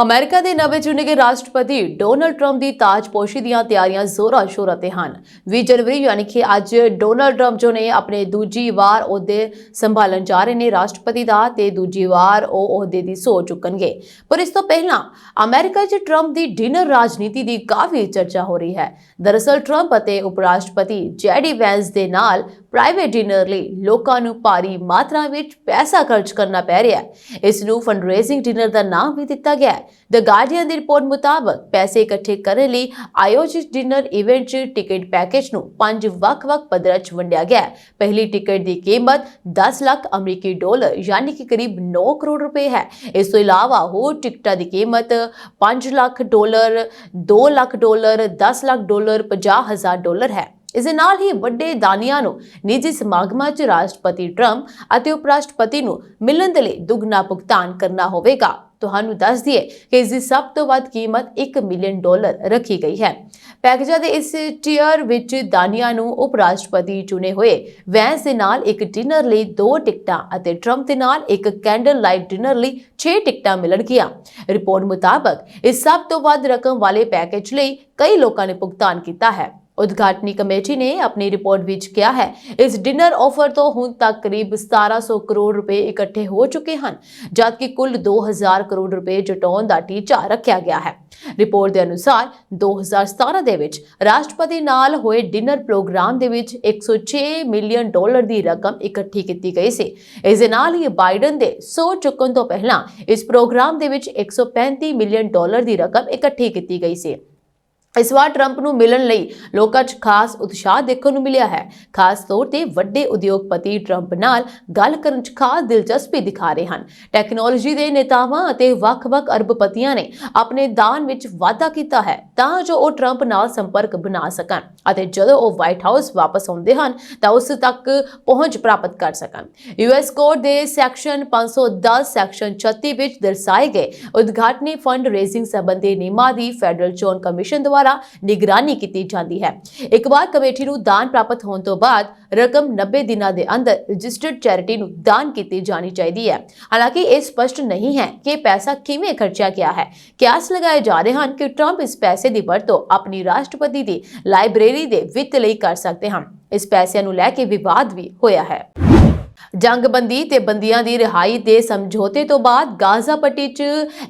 ਅਮਰੀਕਾ ਦੇ ਨਵੇਂ ਚੁਣੇ ਗਏ ਰਾਸ਼ਟਰਪਤੀ ਡੋਨਾਲਡ ਟਰੰਪ ਦੀ ਤਾਜਪੋਸ਼ੀ ਦੀਆਂ ਤਿਆਰੀਆਂ ਜ਼ੋਰਾਂ ਸ਼ੋਰਾਂ ਤੇ ਹਨ। 20 ਜਨਵਰੀ ਯਾਨੀ ਕਿ ਅੱਜ ਡੋਨਾਲਡ ਟਰੰਪ ਜੋ ਨੇ ਆਪਣੇ ਦੂਜੀ ਵਾਰ ਅਹੁਦੇ ਸੰਭਾਲਣ ਜਾ ਰਹੇ ਨੇ ਰਾਸ਼ਟਰਪਤੀ ਦਾ ਤੇ ਦੂਜੀ ਵਾਰ ਉਹ ਅਹੁਦੇ ਦੀ ਸਹੁੰ ਚੁੱਕਣਗੇ। ਪਰ ਇਸ ਤੋਂ ਪਹਿਲਾਂ ਅਮਰੀਕਾ 'ਚ ਟਰੰਪ ਦੀ ਡਿਨਰ ਰਾਜਨੀਤੀ ਦੀ ਕਾਫੀ ਚਰਚਾ ਹੋ ਰਹੀ ਹੈ। ਦਰਅਸਲ ਟਰੰਪ ਅਤੇ ਉਪ ਰਾਸ਼ਟਰਪਤੀ ਜੈਡੀ ਵੈਂਸ ਦੇ ਨਾਲ ਪ੍ਰਾਈਵੇਟ ਡਿਨਰ ਲਈ ਲੋਕਾਂ ਨੂੰ ਭਾਰੀ ਮਾਤਰਾ ਵਿੱਚ ਪੈਸਾ ਖਰਚ ਕਰਨਾ ਪੈ ਰਿਹਾ ਹੈ। ਇਸ ਨੂੰ ਫੰਡਰੇਜ਼ਿੰਗ ਡਿਨਰ ਦਾ ਨਾਮ ਵੀ ਦਿੱਤਾ ਗਿਆ ਹੈ। ਦ ਗਾਰਡੀਅਨ ਦੀ ਰਿਪੋਰਟ ਮੁਤਾਬਕ ਪੈਸੇ ਇਕੱਠੇ ਕਰਨ ਲਈ ਆਯੋਜਿਤ ਡਿਨਰ ਇਵੈਂਟ 'ਚ ਟਿਕਟ ਪੈਕੇਜ ਨੂੰ 5 ਵੱਖ-ਵੱਖ ਪੱਧਰਾਂ 'ਚ ਵੰਡਿਆ ਗਿਆ ਹੈ। ਪਹਿਲੀ ਟਿਕਟ ਦੀ ਕੀਮਤ 10 ਲੱਖ ਅਮਰੀਕੀ ਡਾਲਰ ਯਾਨੀ ਕਿ ਕਰੀਬ 9 ਕਰੋੜ ਰੁਪਏ ਹੈ। ਇਸ ਤੋਂ ਇਲਾਵਾ ਹੋਰ ਟਿਕਟਾਂ ਦੀ ਕੀਮਤ 5 lakh dollar, 2 lakh dollar, 10 lakh dollar, 50,000 dollar ਹੈ। ਇਸ ਦੇ ਨਾਲ ਹੀ ਵੱਡੇ ਦਾਨੀਆਂ ਨੂੰ ਨਿੱਜੀ ਸਮਾਗਮਾਂ 'ਚ ਰਾਸ਼ਟਰਪਤੀ ਟਰੰਪ ਅਤੇ ਉਪ ਰਾਸ਼ਟਰਪਤੀ ਨੂੰ ਮਿਲਣ ਦੇ ਲਈ ਦੁੱਗਣਾ ਭੁਗਤਾਨ ਕਰਨਾ ਹੋਵੇਗਾ। ਤੁਹਾਨੂੰ ਦੱਸ ਦਈਏ ਕਿ ਇਸ ਦੀ ਸਭ ਤੋਂ ਵੱਧ ਕੀਮਤ $1 ਮਿਲੀਅਨ ਰੱਖੀ ਗਈ ਹੈ। ਪੈਕੇਜਾਂ ਦੇ ਇਸ ਟੀਅਰ ਵਿੱਚ ਦਾਨੀਆਂ ਨੂੰ ਉਪ ਰਾਸ਼ਟਰਪਤੀ ਚੁਣੇ ਹੋਏ ਵੈਂਸ ਦੇ ਨਾਲ ਇੱਕ ਡਿਨਰ ਲਈ 2 ਟਿਕਟਾਂ ਅਤੇ ਟਰੰਪ ਦੇ ਨਾਲ ਇੱਕ ਕੈਂਡਲ ਲਾਈਟ ਡਿਨਰ ਲਈ 6 ਟਿਕਟਾਂ ਮਿਲਣਗੀਆਂ। ਰਿਪੋਰਟ ਮੁਤਾਬਕ ਇਸ ਸਭ ਤੋਂ ਵੱਧ ਰਕਮ ਵਾਲੇ ਪੈਕੇਜ ਲਈ ਕਈ ਲੋਕਾਂ ਨੇ ਭੁਗਤਾਨ ਕੀਤਾ ਹੈ। ਉਦਘਾਟਨੀ ਕਮੇਟੀ ਨੇ ਆਪਣੀ ਰਿਪੋਰਟ ਵਿੱਚ ਕਿਹਾ ਹੈ ਇਸ ਡਿਨਰ ਆਫਰ ਤੋਂ ਹੁਣ ਤੱਕ ਕਰੀਬ 1700 ਕਰੋੜ ਰੁਪਏ ਇਕੱਠੇ ਹੋ ਚੁੱਕੇ ਹਨ ਜਦਕਿ ਕੁੱਲ 2000 ਕਰੋੜ ਰੁਪਏ ਜੁਟਾਉਣ ਦਾ ਟੀਚਾ ਰੱਖਿਆ ਗਿਆ ਹੈ। ਰਿਪੋਰਟ ਦੇ ਅਨੁਸਾਰ 2017 ਦੇ ਵਿੱਚ ਰਾਸ਼ਟਰਪਤੀ ਨਾਲ ਹੋਏ ਡਿਨਰ ਪ੍ਰੋਗਰਾਮ ਦੇ ਵਿੱਚ $106 ਮਿਲੀਅਨ ਦੀ ਰਕਮ ਇਕੱਠੀ ਕੀਤੀ ਗਈ ਸੀ। ਇਸ ਦੇ ਨਾਲ ਹੀ ਬਾਈਡਨ ਦੇ ਸਹੁੰ ਚੁੱਕਣ ਤੋਂ ਪਹਿਲਾਂ ਇਸ ਪ੍ਰੋਗਰਾਮ ਦੇ ਵਿੱਚ $135 ਮਿਲੀਅਨ ਦੀ ਰਕਮ ਇਕੱਠੀ ਕੀਤੀ ਗਈ ਸੀ। ਇਸ ਵਾਰ ਟਰੰਪ ਨੂੰ ਮਿਲਣ ਲਈ ਲੋਕਾਂ 'ਚ ਖਾਸ ਉਤਸ਼ਾਹ ਦੇਖਣ ਨੂੰ ਮਿਲਿਆ ਹੈ। ਖਾਸ ਤੌਰ ਤੇ ਵੱਡੇ ਉਦਯੋਗਪਤੀ ਟਰੰਪ ਨਾਲ ਗੱਲ ਕਰਨ 'ਚ ਖਾਸ ਦਿਲਚਸਪੀ ਦਿਖਾ ਰਹੇ ਹਨ। ਟੈਕਨੋਲੋਜੀ ਦੇ ਨੇਤਾਵਾਂ ਅਤੇ ਵੱਖ-ਵੱਖ ਅਰਬਪਤੀਆਂ ਨੇ ਆਪਣੇ ਦਾਨ ਵਿੱਚ ਵਾਧਾ ਕੀਤਾ ਹੈ ਤਾਂ ਜੋ ਉਹ ਟਰੰਪ ਨਾਲ ਸੰਪਰਕ ਬਣਾ ਸਕਣ ਅਤੇ ਜਦੋਂ ਉਹ ਵਾਈਟ ਹਾਊਸ ਵਾਪਸ ਆਉਂਦੇ ਹਨ ਤਾਂ ਉਸ ਤੱਕ ਪਹੁੰਚ ਪ੍ਰਾਪਤ ਕਰ ਸਕਣ। ਯੂਐਸ ਕੋਡ ਦੇ ਸੈਕਸ਼ਨ 510 ਸੈਕਸ਼ਨ 36 ਵਿੱਚ ਦਰਸਾਏ ਗਏ ਉਦਘਾਟਨੀ ਫੰਡ ਰੇਜ਼ਿੰਗ ਸੰਬੰਧੀ ਨਿਯਮਾਂ ਦੀ ਫੈਡਰਲ ਚੋਣ ਕਮਿਸ਼ਨ ਦੁਆਰਾ ਦੁਆਰਾ ਨਿਗਰਾਨੀ ਕੀਤੀ ਜਾਂਦੀ ਹੈ। ਇੱਕ ਵਾਰ ਕਮੇਟੀ ਨੂੰ ਦਾਨ ਪ੍ਰਾਪਤ ਹੋਣ ਤੋਂ ਬਾਅਦ ਰਕਮ 90 ਦਿਨਾਂ ਦੇ ਅੰਦਰ ਰਜਿਸਟਰਡ ਚੈਰਿਟੀ ਨੂੰ ਦਾਨ ਕੀਤੀ ਜਾਣੀ ਚਾਹੀਦੀ ਹੈ। ਹਾਲਾਂਕਿ ਇਹ ਸਪਸ਼ਟ ਨਹੀਂ ਹੈ ਕਿ ਪੈਸਾ ਕਿਵੇਂ ਖਰਚਿਆ ਗਿਆ ਹੈ। ਕਿਆਸ ਲਗਾਏ ਜਾ ਰਹੇ ਹਨ ਕਿ ਟਰੰਪ ਇਸ ਪੈਸੇ ਦੀ ਵਰਤੋਂ ਆਪਣੀ ਰਾਸ਼ਟਰਪਤੀ ਦੀ ਲਾਇਬ੍ਰੇਰੀ ਦੇ ਵਿੱਤ ਲਈ ਕਰ ਸਕਦੇ ਹਨ। ਇਸ ਪੈਸਿਆਂ ਨੂੰ ਲੈ ਕੇ ਵਿਵਾਦ ਵੀ ਹੋਇਆ ਹੈ। ਜੰਗਬੰਦੀ ਤੇ ਬੰਦੀਆਂ ਦੀ ਰਿਹਾਈ ਦੇ ਸਮਝੌਤੇ ਤੋਂ ਬਾਅਦ ਗਾਜ਼ਾ ਪੱਟੀ 'ਚ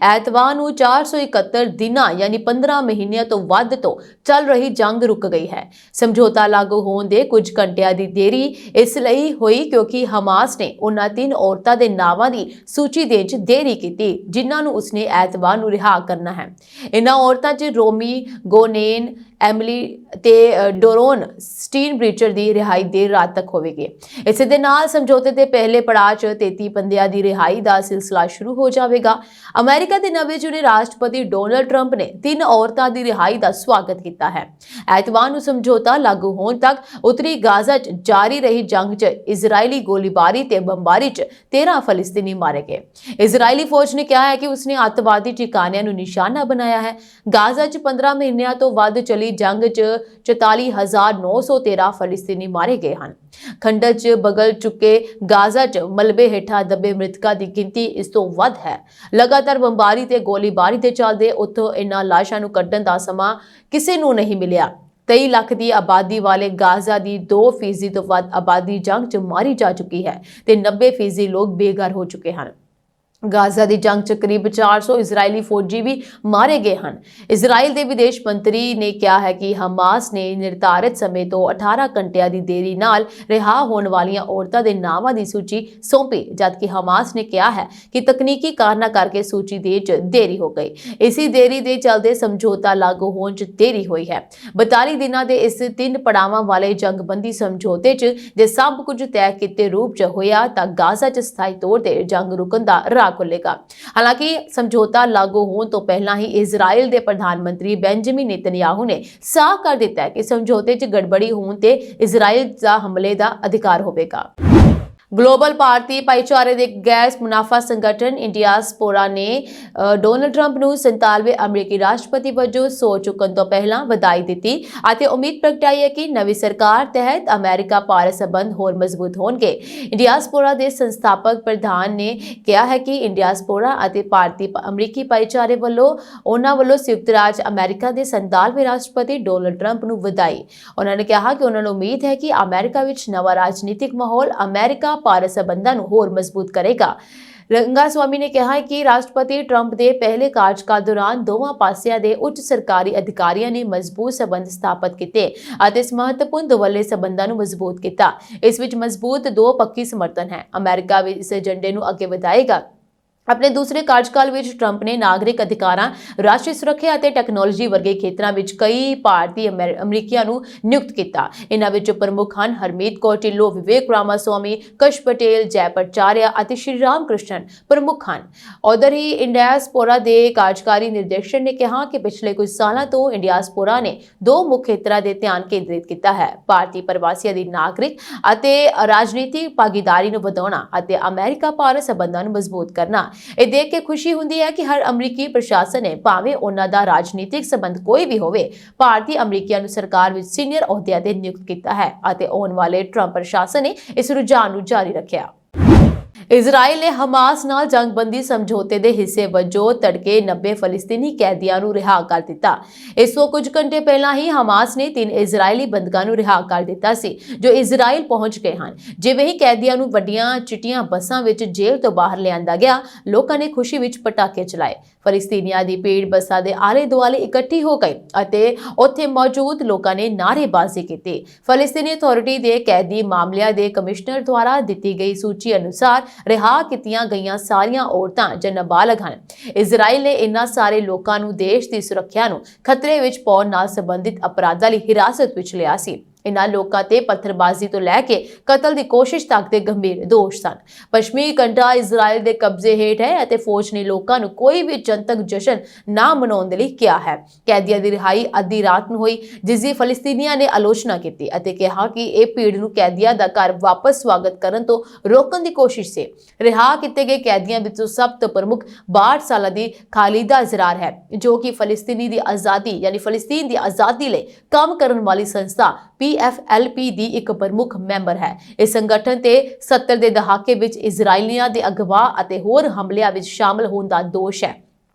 ਐਤਵਾਰ ਨੂੰ 471 ਦਿਨਾਂ ਯਾਨੀ 15 ਮਹੀਨਿਆਂ ਤੋਂ ਵੱਧ ਤੋਂ ਚੱਲ ਰਹੀ ਜੰਗ ਰੁਕ ਗਈ ਹੈ। ਸਮਝੌਤਾ ਲਾਗੂ ਹੋਣ ਦੇ ਕੁਝ ਘੰਟਿਆਂ ਦੀ ਦੇਰੀ ਇਸ ਲਈ ਹੋਈ ਕਿਉਂਕਿ ਹਮਾਸ ਨੇ ਉਹਨਾਂ 3 ਔਰਤਾਂ ਦੇ ਨਾਵਾਂ ਦੀ ਸੂਚੀ ਦੇਣ 'ਚ ਦੇਰੀ ਕੀਤੀ ਜਿਨ੍ਹਾਂ ਨੂੰ ਉਸਨੇ ਐਤਵਾਰ ਨੂੰ ਰਿਹਾ ਕਰਨਾ ਹੈ। ਇਹਨਾਂ ਔਰਤਾਂ 'ਚ ਰੋਮੀ ਗੋਨੇਨ, ਐਮਲੀ ਤੇ ਡੋਰੋਨ ਸਟੀਨਬ੍ਰੀਚਰ ਦੀ ਰਿਹਾਈ ਦੇਰ ਰਾਤ ਤੱਕ ਹੋਵੇਗੀ। ਇਸੇ ਦੇ ਨਾਲ ਸਮਝੌਤੇ ਦੇ ਪਹਿਲੇ ਪੜਾਅ 'ਚ 33 ਬੰਦਿਆਂ ਦੀ ਰਿਹਾਈ ਦਾ ਸਿਲਸਿਲਾ ਸ਼ੁਰੂ ਹੋ ਜਾਵੇਗਾ। ਅਮਰੀਕਾ ਦੇ ਨਵੇਂ ਚੁਣੇ ਰਾਸ਼ਟਰਪਤੀ ਡੋਨਲਡ ਟਰੰਪ ਨੇ 3 ਔਰਤਾਂ ਦੀ ਰਿਹਾਈ ਦਾ ਸਵਾਗਤ ਕੀਤਾ ਹੈ। ਐਤਵਾਰ ਨੂੰ ਸਮਝੌਤਾ ਲਾਗੂ ਹੋਣ ਤੱਕ ਉੱਤਰੀ ਗਾਜ਼ਾ 'ਚ ਜਾਰੀ ਰਹੀ ਜੰਗ 'ਚ ਇਜ਼ਰਾਈਲੀ ਗੋਲੀਬਾਰੀ ਤੇ ਬੰਬਾਰੀ 'ਚ 13 ਫਲਸਤੀਨੀ ਮਾਰੇ ਗਏ। ਇਜ਼ਰਾਈਲੀ ਫੌਜ ਨੇ ਕਿਹਾ ਹੈ ਕਿ ਉਸਨੇ ਅੱਤਵਾਦੀ ਠਿਕਾਣਿਆਂ ਨੂੰ ਨਿਸ਼ਾਨਾ ਬਣਾਇਆ ਹੈ। ਗਾਜ਼ਾ 'ਚ 15 ਮਹੀਨਿਆਂ ਤੋਂ ਵੱਧ ਚੱਲੀ ਜੰਗ 'ਚ 44,913 ਫਲਸਤੀਨੀ ਮਾਰੇ ਗਏ ਹਨ। ਖੰਡਰ 'ਚ ਬਗਲ ਚੁੱਕੇ ਗਾਜ਼ਾ 'ਚ ਮਲਬੇ ਹੇਠਾਂ ਦੱਬੇ ਮ੍ਰਿਤਕਾਂ ਦੀ ਗਿਣਤੀ ਇਸ ਤੋਂ ਵੱਧ ਹੈ। ਲਗਾਤਾਰ ਬੰਬਾਰੀ ਤੇ ਗੋਲੀਬਾਰੀ ਦੇ ਚੱਲਦੇ ਉੱਥੋਂ ਇਨ੍ਹਾਂ ਲਾਸ਼ਾਂ ਨੂੰ ਕੱਢਣ ਦਾ ਸਮਾਂ ਕਿਸੇ ਨੂੰ ਨਹੀਂ ਮਿਲਿਆ। 23 ਲੱਖ ਦੀ ਆਬਾਦੀ ਵਾਲੇ ਗਾਜ਼ਾ ਦੀ 2% ਤੋਂ ਵੱਧ ਆਬਾਦੀ ਜੰਗ 'ਚ ਮਾਰੀ ਜਾ ਚੁੱਕੀ ਹੈ ਤੇ 90% ਲੋਕ ਬੇਘਰ ਹੋ ਚੁੱਕੇ ਹਨ। ਗਾਜ਼ਾ ਦੀ ਜੰਗ 'ਚ ਕਰੀਬ 400 ਇਜ਼ਰਾਈਲੀ ਫੌਜੀ ਵੀ ਮਾਰੇ ਗਏ ਹਨ। ਇਜ਼ਰਾਈਲ ਦੇ ਵਿਦੇਸ਼ ਮੰਤਰੀ ਨੇ ਕਿਹਾ ਹੈ ਕਿ ਹਮਾਸ ਨੇ ਨਿਰਧਾਰਿਤ ਸਮੇਂ ਤੋਂ 18 ਘੰਟਿਆਂ ਦੀ ਦੇਰੀ ਨਾਲ ਰਿਹਾ ਹੋਣ ਵਾਲੀਆਂ ਔਰਤਾਂ ਦੇ ਨਾਵਾਂ ਦੀ ਸੂਚੀ ਸੌਂਪੀ, ਜਦਕਿ ਹਮਾਸ ਨੇ ਕਿਹਾ ਹੈ ਕਿ ਤਕਨੀਕੀ ਕਾਰਨਾਂ ਕਰਕੇ ਸੂਚੀ ਦੇਣ 'ਚ ਦੇਰੀ ਹੋ ਗਈ। ਇਸੇ ਦੇਰੀ ਦੇ ਚੱਲਦੇ ਸਮਝੌਤਾ ਲਾਗੂ ਹੋਣ 'ਚ ਦੇਰੀ ਹੋਈ ਹੈ। 42 ਦਿਨਾਂ ਦੇ ਇਸ 3 ਪੜਾਵਾਂ ਵਾਲੇ ਜੰਗਬੰਦੀ ਸਮਝੌਤੇ 'ਚ ਜੇ ਸਭ ਕੁਝ ਤੈਅ ਕੀਤੇ ਰੂਪ 'ਚ ਹੋਇਆ ਤਾਂ ਗਾਜ਼ਾ 'ਚ ਸਥਾਈ ਤੌਰ ਤੇ ਜੰਗ ਰੁਕਣ ਦਾ ਰਾਹ ਖੁੱਲੇਗਾ। ਹਾਲਾਂਕਿ ਸਮਝੌਤਾ ਲਾਗੂ ਹੋਣ ਤੋਂ ਪਹਿਲਾਂ ਹੀ ਇਜ਼ਰਾਈਲ ਦੇ ਪ੍ਰਧਾਨ ਮੰਤਰੀ ਬੈਂਜਾਮਿਨ ਨੇਤਨਯਾਹੂ ਨੇ ਸਾਫ਼ ਕਰ ਦਿੱਤਾ ਹੈ ਕਿ ਸਮਝੌਤੇ 'ਚ ਗੜਬੜੀ ਹੋਣ ਤੇ ਇਜ਼ਰਾਈਲ ਦਾ ਹਮਲੇ ਦਾ ਅਧਿਕਾਰ ਹੋਵੇਗਾ। ਗਲੋਬਲ ਭਾਰਤੀ ਭਾਈਚਾਰੇ ਦੇ ਗੈਰ ਮੁਨਾਫਾ ਸੰਗਠਨ ਇੰਡੀਆਸਪੋਰਾ ਨੇ ਡੋਨਲਡ ਟਰੰਪ ਨੂੰ 47ਵੇਂ ਅਮਰੀਕੀ ਰਾਸ਼ਟਰਪਤੀ ਵਜੋਂ ਸਹੁੰ ਚੁੱਕਣ ਤੋਂ ਪਹਿਲਾਂ ਵਧਾਈ ਦਿੱਤੀ ਅਤੇ ਉਮੀਦ ਪ੍ਰਗਟਾਈ ਹੈ ਕਿ ਨਵੀਂ ਸਰਕਾਰ ਤਹਿਤ ਅਮਰੀਕਾ ਭਾਰਤ ਸੰਬੰਧ ਹੋਰ ਮਜ਼ਬੂਤ ਹੋਣਗੇ। ਇੰਡੀਆਸਪੋਰਾ ਦੇ ਸੰਸਥਾਪਕ ਪ੍ਰਧਾਨ ਨੇ ਕਿਹਾ ਹੈ ਕਿ ਇੰਡੀਆਸਪੋਰਾ ਅਤੇ ਭਾਰਤੀ ਅਮਰੀਕੀ ਭਾਈਚਾਰੇ ਵੱਲੋਂ ਉਹਨਾਂ ਵੱਲੋਂ ਸੰਯੁਕਤ ਰਾਜ ਅਮਰੀਕਾ ਦੇ 47ਵੇਂ ਰਾਸ਼ਟਰਪਤੀ ਡੋਨਲਡ ਟਰੰਪ ਨੂੰ ਵਧਾਈ। ਉਹਨਾਂ ਨੇ ਕਿਹਾ ਕਿ ਉਹਨਾਂ ਨੂੰ ਉਮੀਦ ਹੈ ਕਿ ਅਮਰੀਕਾ ਵਿੱਚ ਨਵਾਂ ਰਾਜਨੀਤਿਕ ਮਾਹੌਲ ਅਮਰੀਕਾ ਭਾਰਤ ਸੰਬੰਧਾਂ ਨੂੰ ਹੋਰ ਮਜ਼ਬੂਤ ਕਰੇਗਾ। ਰੰਗਾਸਵਾਮੀ ਨੇ ਕਿਹਾ ਕਿ ਰਾਸ਼ਟਰਪਤੀ ਟਰੰਪ ਦੇ ਪਹਿਲੇ ਕਾਰਜਕਾਲ ਦੌਰਾਨ ਦੋਵਾਂ ਪਾਸਿਆਂ ਦੇ ਉੱਚ ਸਰਕਾਰੀ ਅਧਿਕਾਰੀਆਂ ਨੇ ਮਜ਼ਬੂਤ ਸਬੰਧ ਸਥਾਪਿਤ ਕੀਤੇ ਅਤੇ ਇਸ ਮਹੱਤਵਪੂਰਨ ਦੁਵੱਲੇ ਸਬੰਧਾਂ ਨੂੰ ਮਜ਼ਬੂਤ ਕੀਤਾ। ਇਸ ਵਿੱਚ ਮਜ਼ਬੂਤ ਦੋ ਪੱਖੀ ਸਮਰਥਨ ਹੈ। ਅਮਰੀਕਾ ਵੀ ਇਸ ਏਜੰਡੇ ਨੂੰ ਅੱਗੇ ਵਧਾਏਗਾ। ਆਪਣੇ ਦੂਸਰੇ ਕਾਰਜਕਾਲ ਵਿੱਚ ਟਰੰਪ ਨੇ ਨਾਗਰਿਕ ਅਧਿਕਾਰਾਂ, ਰਾਸ਼ਟਰੀ ਸੁਰੱਖਿਆ ਅਤੇ ਟੈਕਨੋਲੋਜੀ ਵਰਗੇ ਖੇਤਰਾਂ ਵਿੱਚ ਕਈ ਭਾਰਤੀ ਅਮਰੀਕੀਆਂ ਨੂੰ ਨਿਯੁਕਤ ਕੀਤਾ। ਇਹਨਾਂ ਵਿੱਚ ਪ੍ਰਮੁੱਖ ਹਨ ਹਰਮੀਤ ਕੌਰ ਢਿੱਲੋਂ, ਵਿਵੇਕ ਰਾਮਾਸਵਾਮੀ, ਕਸ਼ ਪਟੇਲ, ਜੈ ਪਟਚਾਰਿਆ ਅਤੇ ਸ਼੍ਰੀ ਰਾਮ ਕ੍ਰਿਸ਼ਨਨ ਪ੍ਰਮੁੱਖ ਹਨ। ਉਧਰ ਹੀ ਇੰਡੀਆਸਪੋਰਾ ਦੇ ਕਾਰਜਕਾਰੀ ਨਿਰਦੇਸ਼ਕ ਨੇ ਕਿਹਾ ਕਿ ਪਿਛਲੇ ਕੁਝ ਸਾਲਾਂ ਤੋਂ ਇੰਡੀਆਸਪੋਰਾ ਨੇ 2 ਮੁੱਖ ਖੇਤਰਾਂ ਦੇ ਧਿਆਨ ਕੇਂਦਰਿਤ ਕੀਤਾ ਹੈ: ਭਾਰਤੀ ਪ੍ਰਵਾਸੀਆਂ ਦੀ ਨਾਗਰਿਕ ਅਤੇ ਰਾਜਨੀਤਿਕ ਭਾਗੀਦਾਰੀ ਨੂੰ ਵਧਾਉਣਾ ਅਤੇ ਅਮਰੀਕਾ ਭਾਰਤ ਸੰਬੰਧਾਂ ਨੂੰ ਮਜ਼ਬੂਤ ਕਰਨਾ। ਇਹ ਦੇਖ ਕੇ ਖੁਸ਼ੀ ਹੁੰਦੀ ਹੈ ਕਿ ਹਰ ਅਮਰੀਕੀ ਪ੍ਰਸ਼ਾਸਨ ਨੇ ਭਾਵੇਂ ਉਹਨਾਂ ਦਾ ਰਾਜਨੀਤਿਕ ਸੰਬੰਧ ਕੋਈ ਵੀ ਹੋਵੇ, ਭਾਰਤੀ ਅਮਰੀਕੀਆਂ ਨੂੰ ਸਰਕਾਰ ਵਿੱਚ ਸੀਨੀਅਰ ਅਹੁਦਿਆਂ ਤੇ ਨਿਯੁਕਤ ਕੀਤਾ ਹੈ ਅਤੇ ਆਉਣ ਵਾਲੇ ਟਰੰਪ ਪ੍ਰਸ਼ਾਸਨ ਨੇ ਇਸ ਰੁਝਾਨ ਨੂੰ ਜਾਰੀ ਰੱਖਿਆ। ਇਜ਼ਰਾਈਲ ਨੇ ਹਮਾਸ ਨਾਲ ਜੰਗਬੰਦੀ ਸਮਝੌਤੇ ਦੇ ਹਿੱਸੇ ਵਜੋਂ ਤੜਕੇ 90 ਫਲਸਤੀਨੀ ਕੈਦੀਆਂ ਨੂੰ ਰਿਹਾ ਕਰ ਦਿੱਤਾ। ਇਸ ਤੋਂ ਕੁਝ ਘੰਟੇ ਪਹਿਲਾਂ ਹੀ ਹਮਾਸ ਨੇ 3 ਇਜ਼ਰਾਈਲੀ ਬੰਦਕਾਂ ਨੂੰ ਰਿਹਾ ਕਰ ਦਿੱਤਾ ਸੀ ਜੋ ਇਜ਼ਰਾਈਲ ਪਹੁੰਚ ਗਏ ਹਨ। ਜਿਵੇਂ ਹੀ ਕੈਦੀਆਂ ਨੂੰ ਵੱਡੀਆਂ ਚਿੱਟੀਆਂ ਬੱਸਾਂ ਵਿੱਚ ਜੇਲ੍ਹ ਤੋਂ ਬਾਹਰ ਲਿਆਂਦਾ ਗਿਆ, ਲੋਕਾਂ ਨੇ ਖੁਸ਼ੀ ਵਿੱਚ ਪਟਾਕੇ ਚਲਾਏ। ਫਲਸਤੀਨੀਆਂ ਦੀ ਭੀੜ ਬੱਸਾਂ ਦੇ ਆਲੇ ਦੁਆਲੇ ਇਕੱਠੀ ਹੋ ਗਈ ਅਤੇ ਉੱਥੇ ਮੌਜੂਦ ਲੋਕਾਂ ਨੇ ਨਾਅਰੇਬਾਜ਼ੀ ਕੀਤੀ। ਫਲਸਤੀਨੀ ਅਥਾਰਟੀ ਦੇ ਕੈਦੀ ਮਾਮਲਿਆਂ ਦੇ ਕਮਿਸ਼ਨਰ ਦੁਆਰਾ ਦਿੱਤੀ ਗਈ ਸੂਚੀ ਅਨੁਸਾਰ ਰਿਹਾ ਕੀਤੀਆਂ ਗਈਆਂ ਸਾਰੀਆਂ ਔਰਤਾਂ ਜਾਂ ਨਾਬਾਲਗ ਹਨ। ਇਜ਼ਰਾਈਲ ਨੇ ਇਨ੍ਹਾਂ ਸਾਰੇ ਲੋਕਾਂ ਨੂੰ ਦੇਸ਼ ਦੀ ਸੁਰੱਖਿਆ ਨੂੰ ਖਤਰੇ ਵਿੱਚ ਪਾਉਣ ਨਾਲ ਸੰਬੰਧਿਤ ਅਪਰਾਧਾਂ ਲਈ ਹਿਰਾਸਤ ਵਿੱਚ ਲਿਆ ਸੀ। ਇਨ੍ਹਾਂ ਲੋਕਾਂ ਤੇ ਪੱਥਰਬਾਜ਼ੀ ਤੋਂ ਲੈ ਕੇ ਕਤਲ ਦੀ ਕੋਸ਼ਿਸ਼ ਤੱਕ ਦੇ ਗੰਭੀਰ ਦੋਸ਼ ਸਨ। ਪੱਛਮੀ ਕੰਢਾ ਇਜ਼ਰਾਈਲ ਦੇ ਕਬਜ਼ੇ ਹੇਠ ਹੈ ਅਤੇ ਫੌਜ ਨੇ ਲੋਕਾਂ ਨੂੰ ਕੋਈ ਵੀ ਜਨਤਕ ਜਸ਼ਨ ਨਾ ਮਨਾਉਣ ਦੇ ਲਈ ਕਿਹਾ ਹੈ। ਕੈਦੀਆਂ ਦੀ ਰਿਹਾਈ ਅੱਧੀ ਰਾਤ ਨੂੰ ਹੋਈ, ਜਿਸ ਦੀ ਫਲਸਤੀਨੀਆਂ ਨੇ ਆਲੋਚਨਾ ਕੀਤੀ ਅਤੇ ਕਿਹਾ ਕਿ ਇਹ ਭੀੜ ਨੂੰ ਕੈਦੀਆਂ ਦਾ ਘਰ ਵਾਪਸ ਸਵਾਗਤ ਕਰਨ ਤੋਂ ਰੋਕਣ ਦੀ ਕੋਸ਼ਿਸ਼ ਸੀ। ਰਿਹਾ ਕੀਤੇ ਗਏ ਕੈਦੀਆਂ ਵਿੱਚੋਂ ਸਭ ਤੋਂ ਪ੍ਰਮੁੱਖ 62 ਸਾਲਾਂ ਦੀ ਖਾਲਿਦਾ ਜ਼ਰਾਰ ਹੈ, ਜੋ ਕਿ ਫਲਸਤੀਨੀ ਦੀ ਆਜ਼ਾਦੀ ਯਾਨੀ ਫਲਸਤੀਨ ਦੀ ਆਜ਼ਾਦੀ ਲਈ ਕੰਮ ਕਰਨ ਵਾਲੀ ਸੰਸਥਾ PFLP ਦੀ ਇੱਕ ਪ੍ਰਮੁੱਖ ਮੈਂਬਰ ਹੈ। ਇਸ ਸੰਗਠਨ ਤੇ 70 ਦੇ ਦਹਾਕੇ ਵਿੱਚ ਇਜ਼ਰਾਈਲੀਆਂ ਦੇ ਅਗਵਾ ਅਤੇ ਹੋਰ ਹਮਲਿਆਂ ਵਿੱਚ ਸ਼ਾਮਲ ਹੋਣ ਦਾ ਦੋਸ਼ ਹੈ,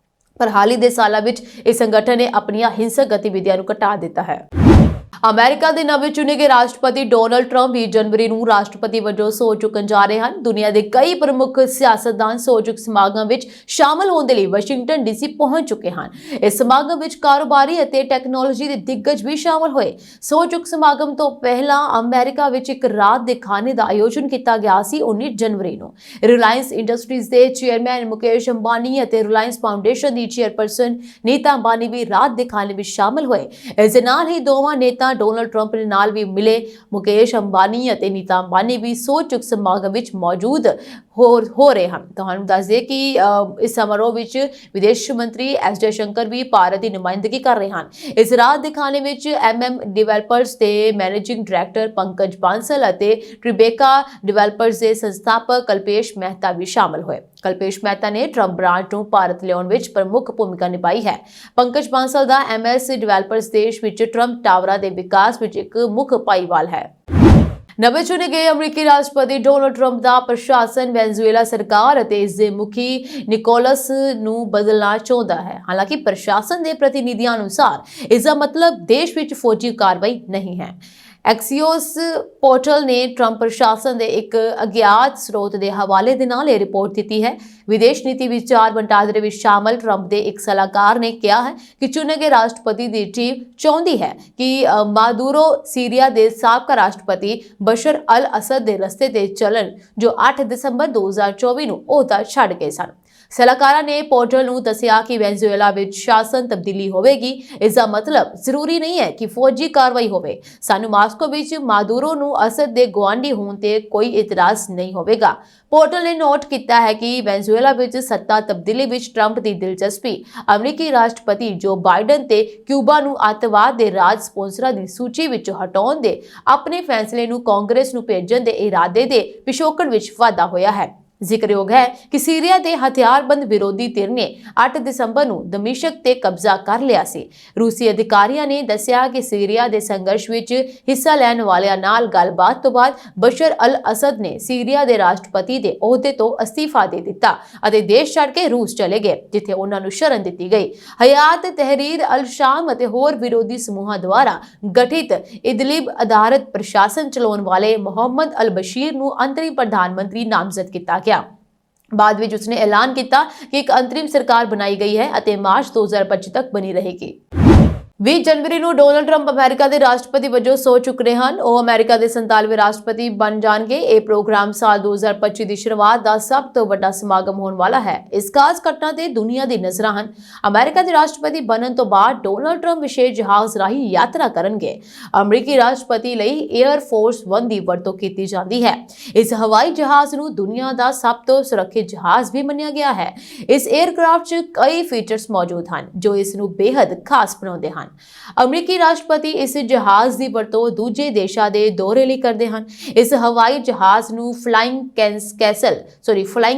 ਪਰ ਹਾਲ ਹੀ ਦੇ ਸਾਲਾਂ ਵਿੱਚ ਇਸ ਸੰਗਠਨ ਨੇ ਆਪਣੀਆਂ ਹਿੰਸਕ ਗਤੀਵਿਧੀਆਂ ਨੂੰ ਘਟਾ ਦਿੱਤਾ ਹੈ। ਅਮਰੀਕਾ ਦੇ ਨਵੇਂ ਚੁਣੇ ਗਏ ਰਾਸ਼ਟਰਪਤੀ ਡੋਨਾਲਡ ਟਰੰਪ 20 ਜਨਵਰੀ ਨੂੰ ਰਾਸ਼ਟਰਪਤੀ ਵਜੋਂ ਸਹੁੰ ਚੁੱਕਣ ਜਾ ਰਹੇ ਹਨ। ਦੁਨੀਆ ਦੇ ਕਈ ਪ੍ਰਮੁੱਖ ਸਿਆਸਤਦਾਨ ਸਹੁੰ ਚੁੱਕ ਸਮਾਗਮ ਵਿੱਚ ਸ਼ਾਮਲ ਹੋਣ ਦੇ ਲਈ ਵਾਸ਼ਿੰਗਟਨ DC ਪਹੁੰਚ ਚੁੱਕੇ ਹਨ। ਇਸ ਸਮਾਗਮ ਵਿੱਚ ਕਾਰੋਬਾਰੀ ਅਤੇ ਟੈਕਨੋਲੋਜੀ ਦੇ ਦਿੱਗਜ ਵੀ ਸ਼ਾਮਲ ਹੋਏ। ਸਹੁੰ ਚੁੱਕ ਸਮਾਗਮ ਤੋਂ ਪਹਿਲਾਂ ਅਮਰੀਕਾ ਵਿੱਚ ਇੱਕ ਰਾਤ ਦੇ ਖਾਣੇ ਦਾ ਆਯੋਜਨ ਕੀਤਾ ਗਿਆ ਸੀ 19 ਜਨਵਰੀ ਨੂੰ। ਰਿਲਾਇੰਸ ਇੰਡਸਟਰੀਜ਼ ਦੇ ਚੇਅਰਮੈਨ ਮੁਕੇਸ਼ ਅੰਬਾਨੀ ਅਤੇ ਰਿਲਾਇੰਸ ਫਾਊਂਡੇਸ਼ਨ ਦੀ ਚੇਅਰਪਰਸਨ ਨੀਤਾ ਅੰਬਾਨੀ ਵੀ ਰਾਤ ਦੇ ਖਾਣੇ ਵਿੱਚ ਸ਼ਾਮਲ ਹੋਏ। ਇਸ ਦੇ ਨਾਲ ਹੀ ਦੋਵਾਂ ਨੇਤਾ ਡੋਨਾਲਡ ਟਰੰਪ ਦੇ ਨਾਲ ਵੀ ਮਿਲੇ। ਮੁਕੇਸ਼ ਅੰਬਾਨੀ ਅਤੇ ਨੀਤਾ ਅੰਬਾਨੀ ਵੀ ਸਹੁੰ ਚੁੱਕ ਸਮਾਗਮ ਵਿੱਚ ਮੌਜੂਦ ਹੋ ਰਹੇ ਹਨ। ਤੁਹਾਨੂੰ ਦੱਸ ਦਈਏ ਕਿ ਇਸ ਸਮਾਰੋਹ ਵਿੱਚ ਵਿਦੇਸ਼ ਮੰਤਰੀ S ਜਯਸ਼ੰਕਰ ਵੀ ਭਾਰਤ ਦੀ ਨੁਮਾਇੰਦਗੀ ਕਰ ਰਹੇ ਹਨ। ਇਸ ਰਾਤ ਦੇ ਖਾਣੇ ਵਿੱਚ ਡਿਵੈਲਪਰਸ ਦੇ ਮੈਨੇਜਿੰਗ ਡਾਇਰੈਕਟਰ ਪੰਕਜ ਬਾਂਸਲ ਅਤੇ ਟ੍ਰਿਬੇਕਾ ਡਿਵੈਲਪਰਸ ਦੇ ਸੰਸਥਾਪਕ ਕਲਪੇਸ਼ ਮਹਿਤਾ ਵੀ ਸ਼ਾਮਲ ਹੋਏ। ਕਲਪੇਸ਼ ਮਹਿਤਾ ਨੇ ਟਰੰਪ ਬ੍ਰਾਂਡ ਨੂੰ ਭਾਰਤ ਲਿਆਉਣ ਵਿੱਚ ਪ੍ਰਮੁੱਖ ਭੂਮਿਕਾ ਨਿਭਾਈ ਹੈ। ਪੰਕਜ ਬਾਂਸਲ ਦਾ MS ਡਿਵੈਲਪਰਸ ਦੇਸ਼ ਵਿੱਚ ਟਰੰਪ ਟਾਵਰਾਂ ਦੇ ਵਿਕਾਸ ਵਿੱਚ ਇੱਕ ਮੁੱਖ ਭਾਈਵਾਲ ਹੈ। ਨਵੇਂ ਚੁਣੇ ਗਏ ਅਮਰੀਕੀ ਰਾਸ਼ਟਰਪਤੀ ਡੋਨਾਲਡ ਟਰੰਪ ਦਾ ਪ੍ਰਸ਼ਾਸਨ ਵੈਨਜ਼ੂਏਲਾ ਸਰਕਾਰ ਅਤੇ ਇਸ ਦੇ ਮੁਖੀ ਨਿਕੋਲਸ ਨੂੰ ਬਦਲਣਾ ਚਾਹੁੰਦਾ ਹੈ। ਹਾਲਾਂਕਿ ਪ੍ਰਸ਼ਾਸਨ ਦੇ ਪ੍ਰਤੀਨਿਧੀਆਂ ਅਨੁਸਾਰ ਇਸ ਦਾ ਮਤਲਬ ਦੇਸ਼ ਵਿੱਚ ਫੌਜੀ ਕਾਰਵਾਈ ਨਹੀਂ ਹੈ। ਐਕਸੀਓਸ ਪੋਰਟਲ ਨੇ ਟਰੰਪ ਪ੍ਰਸ਼ਾਸਨ ਦੇ ਇੱਕ ਅਗਿਆਤ ਸਰੋਤ ਦੇ ਹਵਾਲੇ ਦੇ ਨਾਲ ਇਹ ਰਿਪੋਰਟ ਦਿੱਤੀ ਹੈ। ਵਿਦੇਸ਼ ਨੀਤੀ ਵਿਚਾਰ ਵਟਾਂਦਰੇ ਵਿੱਚ ਸ਼ਾਮਲ ਟਰੰਪ ਦੇ ਇੱਕ ਸਲਾਹਕਾਰ ਨੇ ਕਿਹਾ ਹੈ ਕਿ ਚੁਣੇ ਗਏ ਰਾਸ਼ਟਰਪਤੀ ਦੀ ਟੀਮ ਚਾਹੁੰਦੀ ਹੈ ਕਿ ਮਾਦੂਰੋ ਸੀਰੀਆ ਦੇ ਸਾਬਕਾ ਰਾਸ਼ਟਰਪਤੀ ਬਸ਼ਰ ਅਲ ਅਸਦ ਦੇ ਰਸਤੇ ਤੇ ਚੱਲਣ, ਜੋ 8 ਦਸੰਬਰ 2024 ਨੂੰ ਅਹੁਦਾ ਛੱਡ ਗਏ ਸਨ। ਸਲਾਹਕਾਰਾਂ ਨੇ ਪੋਰਟਲ ਨੂੰ ਦੱਸਿਆ ਕਿ ਵੈਨਜ਼ੂਏਲਾ ਵਿੱਚ ਸ਼ਾਸਨ ਤਬਦੀਲੀ ਹੋਵੇਗੀ। ਇਸ ਦਾ ਮਤਲਬ ਜ਼ਰੂਰੀ ਨਹੀਂ ਹੈ ਕਿ ਫੌਜੀ ਕਾਰਵਾਈ ਹੋਵੇ। ਸਾਨੂੰ ਮਾਸਕੋ ਵਿੱਚ ਮਾਦੂਰੋ ਨੂੰ ਅਸਦ ਦੇ ਗੁਆਂਢੀ ਹੋਣ ਤੇ ਕੋਈ ਇਤਰਾਜ਼ ਨਹੀਂ ਹੋਵੇਗਾ। ਪੋਰਟਲ ਨੇ ਨੋਟ ਕੀਤਾ ਹੈ ਕਿ ਵੈਨਜ਼ੂਏਲਾ ਵਿੱਚ ਸੱਤਾ ਤਬਦੀਲੀ ਵਿੱਚ ਟਰੰਪ ਦੀ ਦਿਲਚਸਪੀ ਅਮਰੀਕੀ ਰਾਸ਼ਟਰਪਤੀ ਜੋ ਬਾਈਡਨ ਤੇ ਕਿਊਬਾ ਨੂੰ ਅੱਤਵਾਦ ਦੇ ਰਾਜ ਸਪਾਂਸਰਾਂ ਦੀ ਸੂਚੀ ਵਿੱਚੋਂ ਹਟਾਉਣ ਦੇ ਆਪਣੇ ਫੈਸਲੇ ਨੂੰ ਕਾਂਗਰਸ ਨੂੰ ਭੇਜਣ ਦੇ ਇਰਾਦੇ ਦੇ ਪਿਛੋਕੜ ਵਿੱਚ ਵਾਧਾ ਹੋਇਆ ਹੈ। ਜ਼ਿਕਰਯੋਗ ਹੈ ਕਿ ਸੀਰੀਆ ਦੇ ਹਥਿਆਰਬੰਦ ਵਿਰੋਧੀ ਧਿਰ ਨੇ 8 ਦਸੰਬਰ ਨੂੰ ਦਮਿਸ਼ਕ ਤੇ ਕਬਜ਼ਾ ਕਰ ਲਿਆ ਸੀ। ਰੂਸੀ ਅਧਿਕਾਰੀਆਂ ਨੇ ਦੱਸਿਆ ਕਿ ਸੀਰੀਆ ਦੇ ਸੰਘਰਸ਼ ਵਿੱਚ ਹਿੱਸਾ ਲੈਣ ਵਾਲਿਆਂ ਨਾਲ ਗੱਲਬਾਤ ਤੋਂ ਬਾਅਦ ਬਸ਼ਰ ਅਲ ਅਸਦ ਨੇ ਸੀਰੀਆ ਦੇ ਰਾਸ਼ਟਰਪਤੀ ਦੇ ਅਹੁਦੇ ਤੋਂ ਅਸਤੀਫਾ ਦੇ ਦਿੱਤਾ ਅਤੇ ਦੇਸ਼ ਛੱਡ ਕੇ ਰੂਸ ਚਲੇ ਗਏ, ਜਿੱਥੇ ਉਹਨਾਂ ਨੂੰ ਸ਼ਰਨ ਦਿੱਤੀ ਗਈ। ਹਯਾਤ ਤਹਿਰੀਰ ਅਲ ਸ਼ਾਮ ਅਤੇ ਹੋਰ ਵਿਰੋਧੀ ਸਮੂਹਾਂ ਦੁਆਰਾ ਗਠਿਤ ਇਦਲਿਬ ਆਧਾਰਿਤ ਪ੍ਰਸ਼ਾਸਨ ਚਲਾਉਣ ਵਾਲੇ ਮੁਹੰਮਦ ਅਲ ਬਸ਼ੀਰ ਨੂੰ ਅੰਤਰਿਮ ਪ੍ਰਧਾਨ ਮੰਤਰੀ ਨਾਮਜ਼ਦ ਕੀਤਾ ਗਿਆ। ਬਾਅਦ ਵਿੱਚ ਉਸਨੇ ਐਲਾਨ ਕੀਤਾ ਕਿ ਇੱਕ ਅੰਤਰਿਮ ਸਰਕਾਰ ਬਣਾਈ ਗਈ ਹੈ ਅਤੇ ਮਾਰਚ 2025 ਤੱਕ ਬਣੀ ਰਹੇਗੀ। 20 ਜਨਵਰੀ ਨੂੰ ਡੋਨਾਲਡ ਟਰੰਪ ਅਮਰੀਕਾ ਦੇ ਰਾਸ਼ਟਰਪਤੀ ਵਜੋਂ ਸਹੁੰ ਚੁੱਕ ਰਹੇ ਹਨ। ਉਹ ਅਮਰੀਕਾ ਦੇ 47ਵੇਂ ਰਾਸ਼ਟਰਪਤੀ ਬਣ ਜਾਣਗੇ। ਇਹ ਪ੍ਰੋਗਰਾਮ ਸਾਲ 2025 ਦੀ ਸ਼ੁਰੂਆਤ ਦਾ ਸਭ ਤੋਂ ਵੱਡਾ ਸਮਾਗਮ ਹੋਣ ਵਾਲਾ ਹੈ। ਇਸ ਖਾਸ ਘਟਨਾ ਤੇ ਦੁਨੀਆ ਦੀ ਨਜ਼ਰਾਂ ਹਨ। ਅਮਰੀਕਾ ਦੇ ਰਾਸ਼ਟਰਪਤੀ ਬਣਨ ਤੋਂ ਬਾਅਦ ਡੋਨਾਲਡ ਟਰੰਪ ਵਿਸ਼ੇਸ਼ ਜਹਾਜ਼ ਰਾਹੀਂ ਯਾਤਰਾ ਕਰਨਗੇ। ਅਮਰੀਕੀ ਰਾਸ਼ਟਰਪਤੀ ਲਈ 에ਅਰ ਫੋਰਸ 1 ਦੀ ਵਰਤੋਂ ਕੀਤੀ ਜਾਂਦੀ ਹੈ। ਇਸ ਹਵਾਈ ਜਹਾਜ਼ ਨੂੰ ਦੁਨੀਆ ਦਾ ਸਭ ਤੋਂ ਸੁਰੱਖਿਅਤ ਜਹਾਜ਼ ਵੀ ਮੰਨਿਆ ਗਿਆ ਹੈ। ਇਸ 에ਅਰਕ੍ਰਾਫਟ 'ਚ ਕਈ ਫੀਚਰਸ ਮੌਜੂਦ ਹਨ ਜੋ ਇਸ ਨੂੰ ਬੇहद ਖਾਸ ਬਣਾਉਂਦੇ ਹਨ। ਅਮਰੀਕੀ ਰਾਸ਼ਟਰਪਤੀ ਇਸ ਜਹਾਜ਼ ਦੀ ਵਰਤੋਂ ਦੂਜੇ ਦੇਸ਼ਾਂ ਦੇ ਦੌਰੇ ਲਈ ਕਰਦੇ ਹਨ। ਇਸ ਹਵਾਈ ਜਹਾਜ਼ ਨੂੰ ਫਲਾਈਂਗ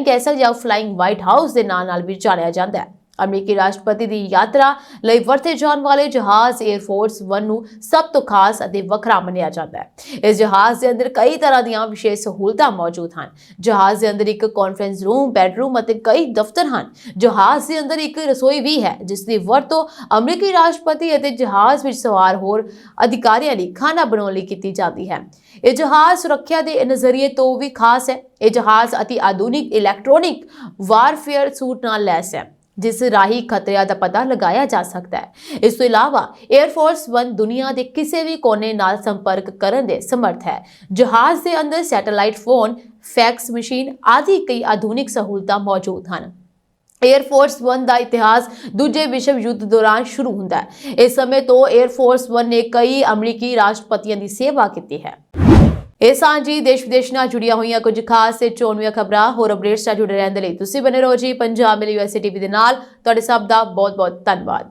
ਕੈਸਲ ਜਾਂ ਫਲਾਈਂਗ ਵਾਈਟ ਹਾਊਸ ਦੇ ਨਾਂ ਨਾਲ ਵੀ ਜਾਣਿਆ ਜਾਂਦਾ ਹੈ। ਅਮਰੀਕੀ ਰਾਸ਼ਟਰਪਤੀ ਦੀ ਯਾਤਰਾ ਲਈ ਵਰਤੇ ਜਾਣ ਵਾਲੇ ਜਹਾਜ਼ 에ਅਰ ਫੋਰਸ 1 ਨੂੰ ਸਭ ਤੋਂ ਖਾਸ ਅਤੇ ਵੱਖਰਾ ਮੰਨਿਆ ਜਾਂਦਾ ਹੈ। ਇਸ ਜਹਾਜ਼ ਦੇ ਅੰਦਰ ਕਈ ਤਰ੍ਹਾਂ ਦੀਆਂ ਵਿਸ਼ੇਸ਼ ਸਹੂਲਤਾਂ ਮੌਜੂਦ ਹਨ। ਜਹਾਜ਼ ਦੇ ਅੰਦਰ ਇੱਕ ਕਾਨਫਰੰਸ ਰੂਮ, ਬੈਡਰੂਮ ਅਤੇ ਕਈ ਦਫ਼ਤਰ ਹਨ। ਜਹਾਜ਼ ਦੇ ਅੰਦਰ ਇੱਕ ਰਸੋਈ ਵੀ ਹੈ, ਜਿਸ ਦੀ ਵਰਤੋਂ ਅਮਰੀਕੀ ਰਾਸ਼ਟਰਪਤੀ ਅਤੇ ਜਹਾਜ਼ ਵਿੱਚ ਸਵਾਰ ਹੋਰ ਅਧਿਕਾਰੀਆਂ ਲਈ ਖਾਣਾ ਬਣਾਉਣ ਲਈ ਕੀਤੀ ਜਾਂਦੀ ਹੈ। ਇਹ ਜਹਾਜ਼ ਸੁਰੱਖਿਆ ਦੇ ਨਜ਼ਰੀਏ ਤੋਂ ਵੀ ਖਾਸ ਹੈ। ਇਹ ਜਹਾਜ਼ ਅਤੀ ਆਧੁਨਿਕ ਇਲੈਕਟ੍ਰੋਨਿਕ ਵਾਰਫੇਅਰ ਸੂਟ ਨਾਲ ਲੈਸ ਹੈ, ਜਿਸ ਰਾਹੀਂ ਖਤਰਿਆਂ ਦਾ ਪਤਾ ਲਗਾਇਆ ਜਾ ਸਕਦਾ ਹੈ। ਇਸ ਤੋਂ ਇਲਾਵਾ 에ਅਰ ਫੋਰਸ 1 ਦੁਨੀਆ ਦੇ ਕਿਸੇ ਵੀ ਕੋਨੇ ਨਾਲ ਸੰਪਰਕ ਕਰਨ ਦੇ ਸਮਰੱਥ ਹੈ। ਜਹਾਜ਼ ਦੇ ਅੰਦਰ ਸੈਟੇਲਾਈਟ ਫੋਨ, ਫੈਕਸ ਮਸ਼ੀਨ ਆਦਿ ਕਈ ਆਧੁਨਿਕ ਸਹੂਲਤਾਂ ਮੌਜੂਦ ਹਨ। 에ਅਰ ਫੋਰਸ 1 ਦਾ ਇਤਿਹਾਸ ਦੂਜੇ ਵਿਸ਼ਵ ਯੁੱਧ ਦੌਰਾਨ ਸ਼ੁਰੂ ਹੁੰਦਾ ਹੈ। ਇਸ ਸਮੇਂ ਤੋਂ 에ਅਰ ਫੋਰਸ 1 ਨੇ ਕਈ ਅਮਰੀਕੀ ਰਾਸ਼ਟਰਪਤੀਆਂ ਦੀ ਸੇਵਾ ਕੀਤੀ ਹੈ। ਇਹ ਸਾਂਝੀ ਦੇਸ਼ ਵਿਦੇਸ਼ ਨਾਲ ਜੁੜੀਆਂ ਹੋਈਆਂ ਕੁਝ ਖਾਸ ਤੇ ਚੋਣਵੀਆਂ ਖਬਰਾਂ ਹੋਰ ਅਪਡੇਟਸ ਨਾਲ ਜੁੜੇ ਰਹਿਣ ਦੇ ਲਈ ਤੁਸੀਂ ਬਨੇ ਰਹੋ ਜੀ ਪੰਜਾਬ ਮਿਲ USA TV ਦੇ ਨਾਲ। ਤੁਹਾਡੇ ਸਭ ਦਾ ਬਹੁਤ ਬਹੁਤ ਧੰਨਵਾਦ।